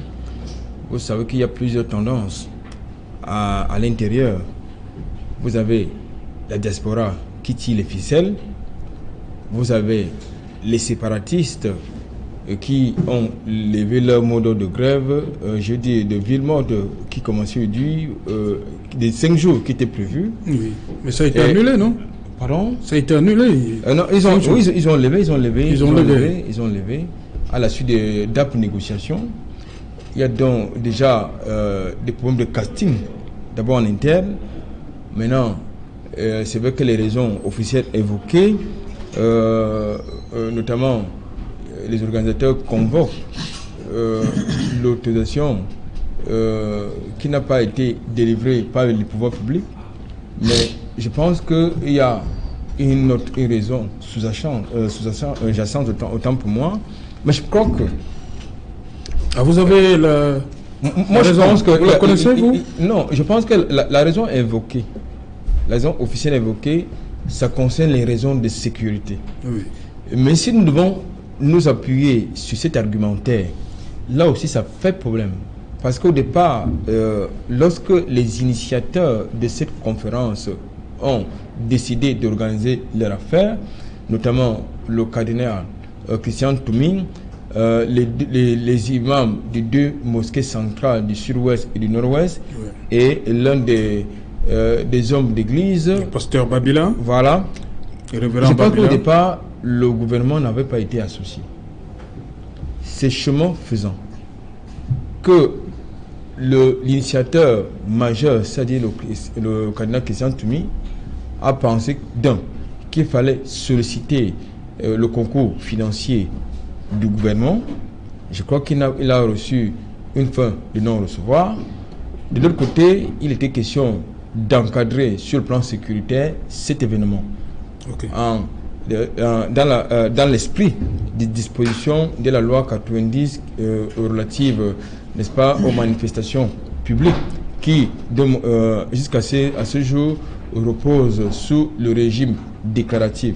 vous savez qu'il y a plusieurs tendances à l'intérieur. Vous avez la diaspora qui tire les ficelles. Vous avez les séparatistes qui ont levé leur mot de grève, je dis de ville morte qui commençait aujourd'hui, des 5 jours qui étaient prévus. Oui, mais ça a été annulé, non? Pardon? Ça a été annulé. Non, ils ont levé à la suite d'âpres négociations. Il y a donc déjà des problèmes de casting, d'abord en interne. Maintenant, c'est vrai que les raisons officielles évoquées, notamment les organisateurs convoquent l'autorisation qui n'a pas été délivrée par les pouvoirs publics. Mais je pense qu'il y a une raison sous-jacente autant pour moi. Mais je crois que... Ah, vous avez la... Moi, je pense que... Vous la connaissez, vous? Non, je pense que la raison évoquée, la raison officielle évoquée, ça concerne les raisons de sécurité. Oui. Mais si nous devons nous appuyer sur cet argumentaire, là aussi ça fait problème. Parce qu'au départ, lorsque les initiateurs de cette conférence ont décidé d'organiser leur affaire, notamment le cardinal Christian Toumi, les imams des 2 mosquées centrales du sud-ouest et du nord-ouest, oui, et l'un des hommes d'église, le pasteur Babila, voilà. Je pense qu'au départ, le gouvernement n'avait pas été associé. C'est chemin faisant que l'initiateur majeur, c'est-à-dire le cardinal Christian Toumi, a pensé qu'il fallait solliciter le concours financier du gouvernement. Je crois qu'il a reçu une fin de non-recevoir. De l'autre côté, il était question d'encadrer sur le plan sécuritaire cet événement. Okay. Dans l'esprit des dispositions de la loi 90 relative, n'est-ce pas, aux manifestations publiques qui, jusqu'à ce jour, repose sous le régime déclaratif.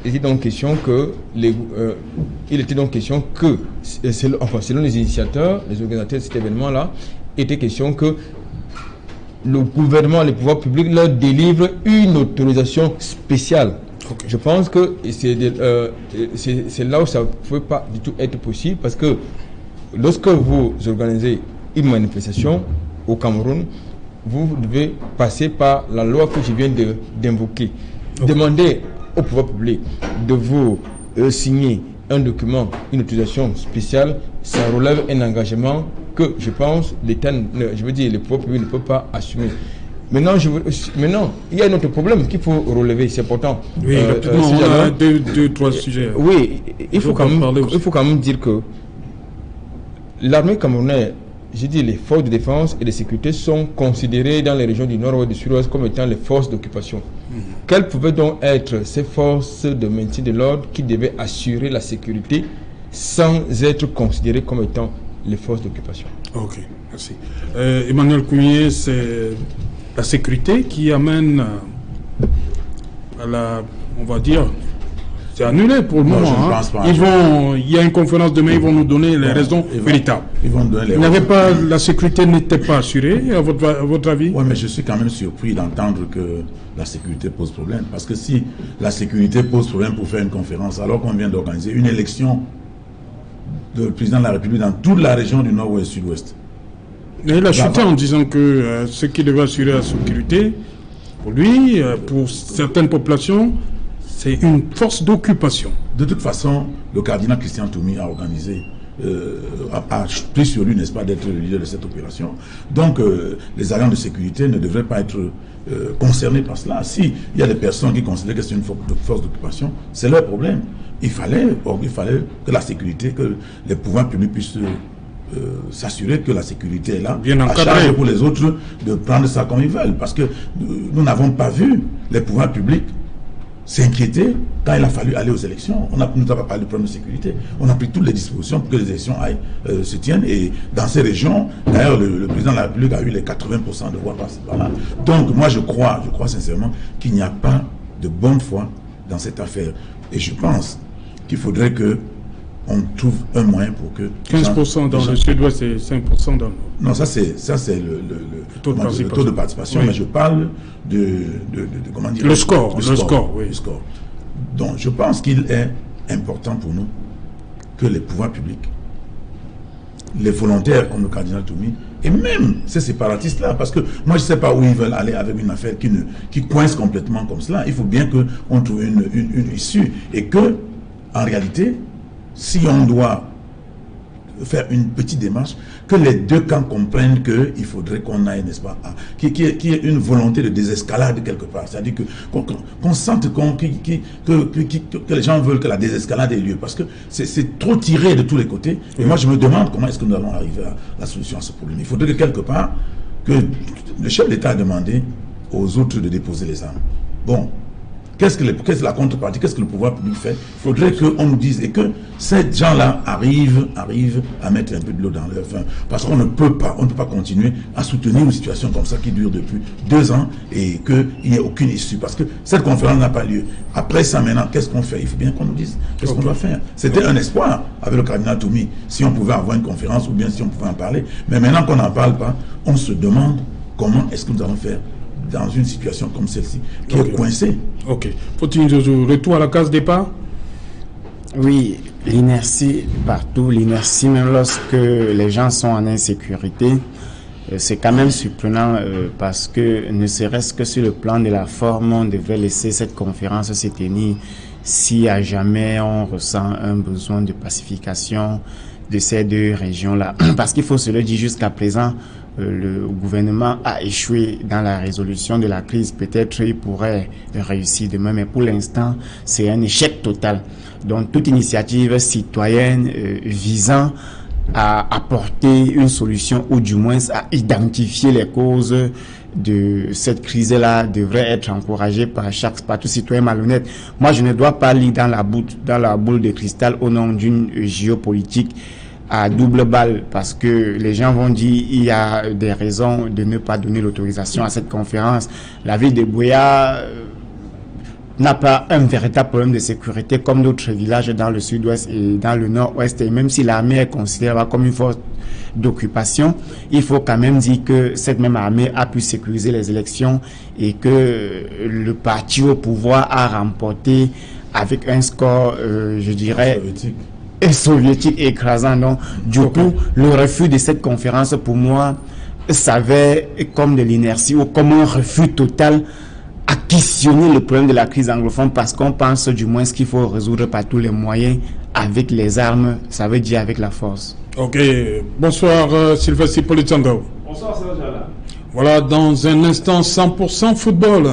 Il était donc question que, selon les initiateurs, les organisateurs de cet événement-là, il était question que le gouvernement, les pouvoirs publics leur délivrent une autorisation spéciale. Okay. Je pense que c'est là où ça ne peut pas du tout être possible, parce que lorsque vous organisez une manifestation au Cameroun, vous devez passer par la loi que je viens d'invoquer. Okay. Demandez au pouvoir public de vous signer un document, une autorisation spéciale, ça relève un engagement que je pense l'État, les pouvoirs publics ne peuvent pas assumer. Maintenant, il y a un autre problème qu'il faut relever, c'est important. Oui, on a deux, trois sujets. Oui, il faut quand même dire que l'armée camerounaise, j'ai dit les forces de défense et de sécurité sont considérées dans les régions du nord-ouest et du sud-ouest comme étant les forces d'occupation. Quelles pouvaient donc être ces forces de maintien de l'ordre qui devaient assurer la sécurité sans être considérées comme étant les forces d'occupation? Ok, merci. Emmanuel Kounié, c'est la sécurité qui amène à la, on va dire, c'est annulé pour le moment. Il y a une conférence demain, ils vont nous donner les raisons véritables. La sécurité n'était pas assurée, à votre avis? Oui, mais je suis quand même surpris d'entendre que la sécurité pose problème. Parce que si la sécurité pose problème pour faire une conférence, alors qu'on vient d'organiser une élection de président de la République dans toute la région du nord-ouest et sud-ouest. Mais il a chuté en disant que ce qui devait assurer la sécurité, pour lui, pour certaines populations, c'est une force d'occupation. De toute façon, le cardinal Christian Toumi a organisé, a pris sur lui, n'est-ce pas, d'être le leader de cette opération. Donc, les agents de sécurité ne devraient pas être concernés par cela. S'il y a des personnes qui considèrent que c'est une force d'occupation, c'est leur problème. Il fallait que la sécurité, que les pouvoirs publics puissent s'assurer que la sécurité est là, bien encadré, à charge pour les autres de prendre ça comme ils veulent. Parce que nous n'avons pas vu les pouvoirs publics s'inquiéter quand il a fallu aller aux élections. On nous a pas parlé de problème de sécurité. On a pris toutes les dispositions pour que les élections se tiennent. Et dans ces régions, d'ailleurs, le président de la République a eu les 80% de voix par-là. Donc, moi, je crois sincèrement qu'il n'y a pas de bonne foi dans cette affaire. Et je pense qu'il faudrait que on trouve un moyen pour que... 15% dans le sud-ouest et 5% dans le nord. Non, ça c'est le taux de participation, oui. Mais je parle de comment dire... Le score, oui. Le score. Donc je pense qu'il est important pour nous que les pouvoirs publics, les volontaires comme le cardinal Toumi, et même ces séparatistes-là, parce que moi je ne sais pas où ils veulent aller avec une affaire qui coince complètement comme cela. Il faut bien qu'on trouve une issue et que, en réalité, si on doit faire une petite démarche, que les deux camps comprennent qu'il faudrait qu'on aille, n'est-ce pas, qu'il y ait une volonté de désescalade quelque part. C'est-à-dire qu'on sente que les gens veulent que la désescalade ait lieu, parce que c'est trop tiré de tous les côtés. Et moi, je me demande comment est-ce que nous allons arriver à la solution à ce problème. Il faudrait que quelque part, que le chef d'État a demandé aux autres de déposer les armes. Bon. Qu'est-ce que la contrepartie, qu'est-ce que le pouvoir public fait? Il faudrait qu'on nous dise, et que ces gens-là arrivent à mettre un peu de l'eau dans leur vin. Parce qu'on ne peut pas continuer à soutenir une situation comme ça qui dure depuis 2 ans et qu'il n'y ait aucune issue. Parce que cette conférence n'a pas lieu. Après ça, maintenant, qu'est-ce qu'on fait? Il faut bien qu'on nous dise qu'est-ce qu'on doit faire. C'était un espoir avec le cardinal Toumi, si on pouvait avoir une conférence ou bien si on pouvait en parler. Mais maintenant qu'on n'en parle pas, on se demande comment est-ce que nous allons faire dans une situation comme celle-ci, qui est coincée. Ok. Faut-il retour à la case départ? Oui, l'inertie partout, l'inertie même lorsque les gens sont en insécurité, c'est quand même surprenant parce que ne serait-ce que sur le plan de la forme, on devrait laisser cette conférence se tenir si à jamais on ressent un besoin de pacification de ces deux régions-là. Parce qu'il faut se le dire, jusqu'à présent, le gouvernement a échoué dans la résolution de la crise. Peut-être il pourrait réussir demain, mais pour l'instant, c'est un échec total. Donc, toute initiative citoyenne visant à apporter une solution ou du moins à identifier les causes de cette crise-là devrait être encouragée par tout citoyen malhonnête. Moi, je ne dois pas lire dans la boule de cristal au nom d'une géopolitique à double balle, parce que les gens vont dire il y a des raisons de ne pas donner l'autorisation à cette conférence. La ville de Buea n'a pas un véritable problème de sécurité comme d'autres villages dans le sud-ouest et dans le nord-ouest, et même si l'armée est considérée comme une force d'occupation, il faut quand même dire que cette même armée a pu sécuriser les élections et que le parti au pouvoir a remporté avec un score, je dirais, soviétique écrasant. Donc, du coup, le refus de cette conférence, pour moi, s'avère comme de l'inertie ou comme un refus total à questionner le problème de la crise anglophone, parce qu'on pense du moins qu'il faut résoudre par tous les moyens avec les armes, ça veut dire avec la force. Ok, bonsoir Sylvestre Politando. Bonsoir Serge. Voilà, dans un instant 100% football.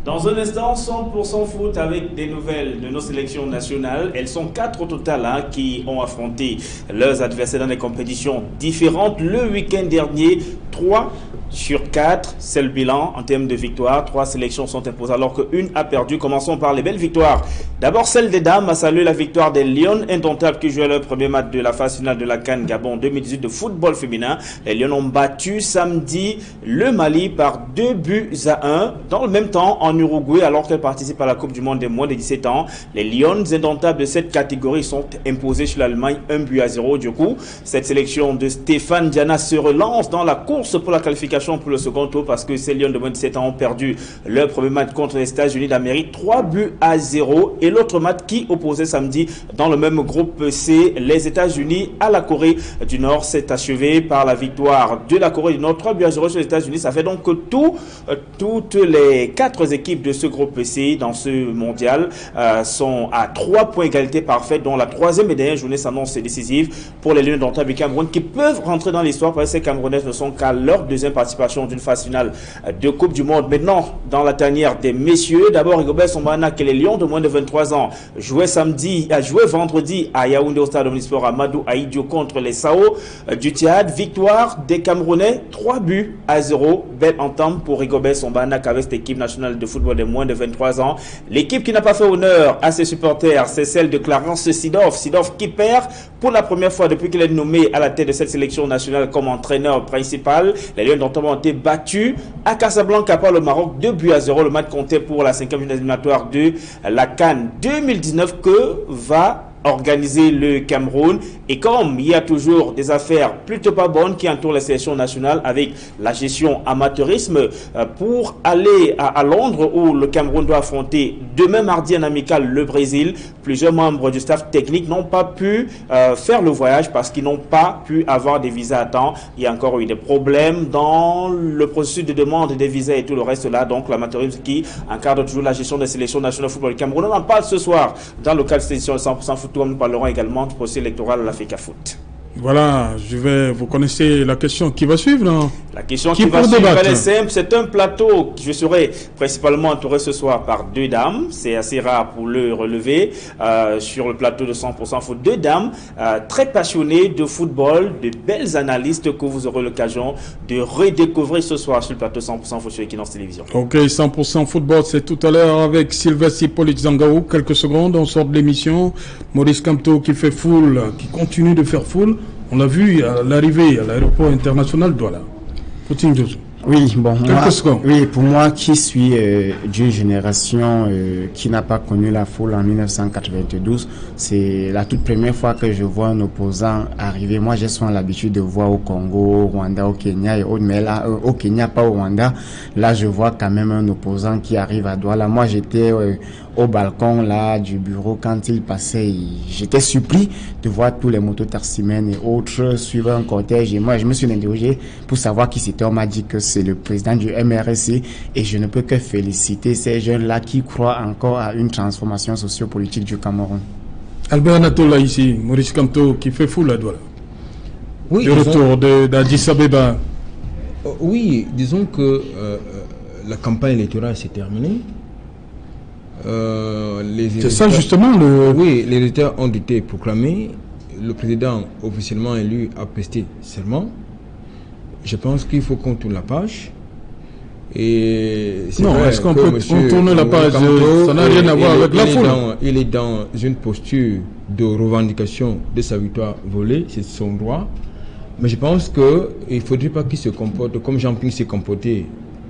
Dans un instant, 100% foot avec des nouvelles de nos sélections nationales. Elles sont 4 au total qui ont affronté leurs adversaires dans des compétitions différentes. Le week-end dernier, 3 sur 4, c'est le bilan en termes de victoires. 3 sélections sont imposées alors qu'une a perdu. Commençons par les belles victoires. D'abord, celle des dames a salué la victoire des Lions indomptables qui jouaient leur premier match de la phase finale de la CAN Gabon 2018 de football féminin. Les Lions ont battu samedi le Mali par 2-1. Dans le même temps, en Uruguay, alors qu'elle participe à la Coupe du Monde des moins de 17 ans, les Lions indomptables de cette catégorie sont imposés sur l'Allemagne 1-0. Du coup, cette sélection de Stéphane Diana se relance dans la course pour la qualification pour le second tour, parce que ces Lions de moins de 17 ans ont perdu leur premier match contre les États-Unis d'Amérique 3-0, et l'autre match qui opposait samedi dans le même groupe C les États-Unis à la Corée du Nord s'est achevé par la victoire de la Corée du Nord 3-0 sur les États-Unis. Ça fait donc que toutes les 4 équipes de ce groupe C dans ce mondial sont à 3 points égalité parfaite, dont la 3e et dernière journée s'annonce décisive pour les Lions d'Ontario et Cameroun, qui peuvent rentrer dans l'histoire parce que ces Camerounaises ne sont qu'à leur deuxième participation d'une phase finale de Coupe du Monde. Maintenant, dans la tanière des messieurs, d'abord Rigobert Sombana, que les Lions de moins de 23 ans jouaient vendredi à Yaoundé au stade omnisport Amadou Aïdio contre les Sao du Tchad. Victoire des Camerounais 3-0. Belle entente pour Rigobert Sombana avec cette équipe nationale de football de moins de 23 ans. L'équipe qui n'a pas fait honneur à ses supporters, c'est celle de Clarence Sidorf. Sidorf qui perd pour la première fois depuis qu'il est nommé à la tête de cette sélection nationale comme entraîneur principal. Les Lions ont été battus à Casablanca par le Maroc 2-0. Le match comptait pour la 5e éliminatoire de la CAN 2019 que va organiser le Cameroun. Et comme il y a toujours des affaires plutôt pas bonnes qui entourent la sélection nationale avec la gestion amateurisme, pour aller à Londres où le Cameroun doit affronter demain mardi en amical le Brésil, plusieurs membres du staff technique n'ont pas pu faire le voyage parce qu'ils n'ont pas pu avoir des visas à temps. Il y a encore eu des problèmes dans le processus de demande des visas et tout le reste là. Donc l'amateurisme qui encadre toujours la gestion des sélections nationales de football du Cameroun. On en parle ce soir dans le cadre de cette édition de 100% foot. Nous parlerons également du processus électoral à l'Africa Foot. Voilà, vous connaissez la question qui va suivre, non? La question qui va suivre, elle est simple. C'est un plateau que je serai principalement entouré ce soir par deux dames. C'est assez rare pour le relever sur le plateau de 100% foot. Deux dames très passionnées de football, de belles analystes que vous aurez l'occasion de redécouvrir ce soir sur le plateau 100% foot sur Equinox Télévision. Ok, 100% football, c'est tout à l'heure avec Sylvestre Hippolyte Zangaou. Quelques secondes, on sort de l'émission. Maurice Kamto qui fait full, qui continue de faire full. On l'a vu à l'arrivée à l'aéroport international Douala. Oui, bon, pour moi qui suis d'une génération qui n'a pas connu la foule en 1992, c'est la toute première fois que je vois un opposant arriver. Moi, j'ai souvent l'habitude de voir au Congo, au Rwanda, au Kenya et autres, mais là, au Kenya, pas au Rwanda. Là, je vois quand même un opposant qui arrive à Douala. Moi, j'étais au balcon là du bureau quand il passait, j'étais surpris de voir tous les mototaximens et autres suivre un cortège. Et moi, je me suis interrogé pour savoir qui c'était. On m'a dit que c'est le président du MRSC et je ne peux que féliciter ces jeunes-là qui croient encore à une transformation sociopolitique du Cameroun. Albert Anatola ici, Maurice Kamto qui fait fou la Douala. Oui, le retour d'Addis Abeba. Disons que la campagne électorale s'est terminée. C'est ça justement Oui, les résultats ont été proclamés. Le président officiellement élu a presté serment. Je pense qu'il faut qu'on tourne la page. Et est-ce qu'on peut tourner la page? Ça n'a rien à voir avec la foule. Il est dans une posture de revendication de sa victoire volée, c'est son droit. Mais je pense qu'il ne faudrait pas qu'il se comporte comme Jean-Pierre s'est comporté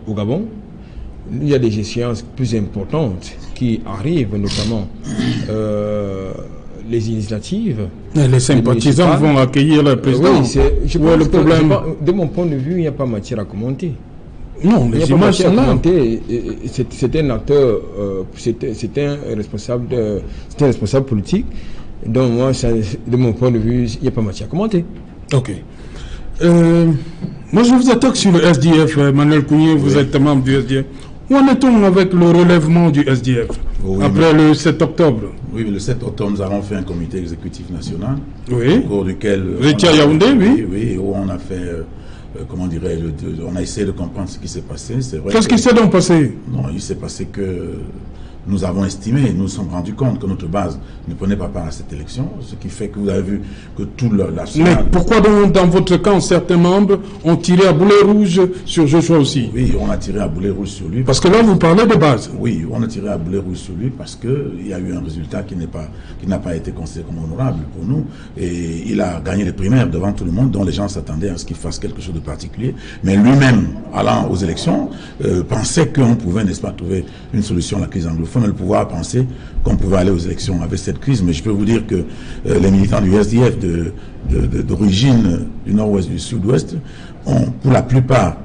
au Gabon. Il y a des échéances plus importantes qui arrivent, notamment les législatives. Les sympathisants vont accueillir le président. Le problème. De mon point de vue, il n'y a pas matière à commenter. Non, les images sont là. C'était un acteur, c'était un responsable politique. Donc moi, de mon point de vue, il n'y a pas matière à commenter. Ok. Moi, je vous attaque sur le SDF. Manuel Kounié, vous êtes membre du SDF. Où en est-on avec le relèvement du SDF après le 7 octobre? Oui, le 7 octobre, nous avons fait un comité exécutif national. Oui. Au cours duquel. Vous étiez à Yaoundé, oui. Oui, où on a fait. Comment dirais-je, on a essayé de comprendre ce qui s'est passé. Qu'est-ce qui s'est donc passé? Non, il s'est passé que nous avons estimé, nous nous sommes rendus compte que notre base ne prenait pas part à cette élection, ce qui fait que vous avez vu que tout Mais pourquoi donc dans votre camp, certains membres ont tiré à boulet rouge sur Joshua aussi? Oui, on a tiré à boulet rouge sur lui. Parce que là, vous parlez de base. Oui, on a tiré à boulet rouge sur lui parce qu'il y a eu un résultat qui n'a pas été considéré comme honorable pour nous. Et il a gagné les primaires devant tout le monde, dont les gens s'attendaient à ce qu'il fasse quelque chose de particulier. Mais lui-même, allant aux élections, pensait qu'on pouvait, n'est-ce pas, trouver une solution à la crise anglophone. Le pouvoir penser qu'on pouvait aller aux élections avec cette crise, mais je peux vous dire que les militants du SDF d'origine du nord-ouest, du sud-ouest, ont pour la plupart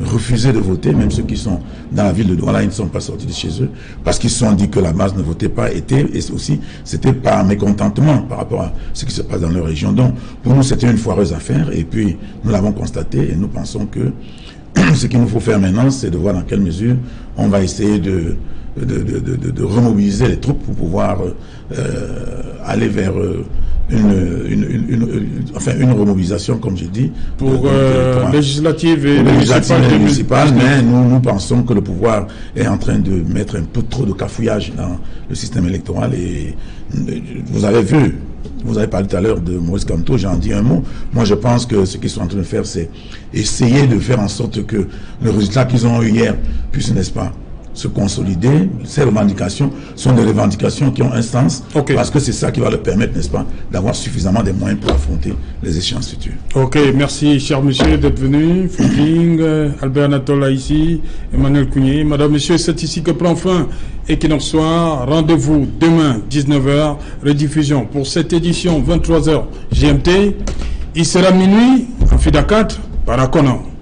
refusé de voter, même ceux qui sont dans la ville de Douala, ils ne sont pas sortis de chez eux, parce qu'ils se sont dit que la base ne votait pas, et aussi, c'était par mécontentement par rapport à ce qui se passe dans leur région. Donc, pour nous, c'était une foireuse affaire, et puis, nous l'avons constaté, et nous pensons que ce qu'il nous faut faire maintenant, c'est de voir dans quelle mesure on va essayer de remobiliser les troupes pour pouvoir aller vers une remobilisation, comme j'ai dit, pour législative et municipale. Mais nous pensons que le pouvoir est en train de mettre un peu trop de cafouillage dans le système électoral. Et vous avez vu, vous avez parlé tout à l'heure de Maurice Kamto, j'en dis un mot. Moi, je pense que ce qu'ils sont en train de faire, c'est essayer de faire en sorte que le résultat qu'ils ont eu hier puisse, n'est-ce pas, se consolider. Ces revendications sont des revendications qui ont un sens, parce que c'est ça qui va leur permettre, n'est-ce pas, d'avoir suffisamment de moyens pour affronter les échéances futures. Ok, merci cher monsieur d'être venu. Fouking, Albert Natola ici, Emmanuel Kounié. Madame, monsieur, c'est ici que prend fin Equinox Soir. Rendez-vous demain 19h, rediffusion pour cette édition 23h GMT. Il sera minuit en Fidakat par Akonan.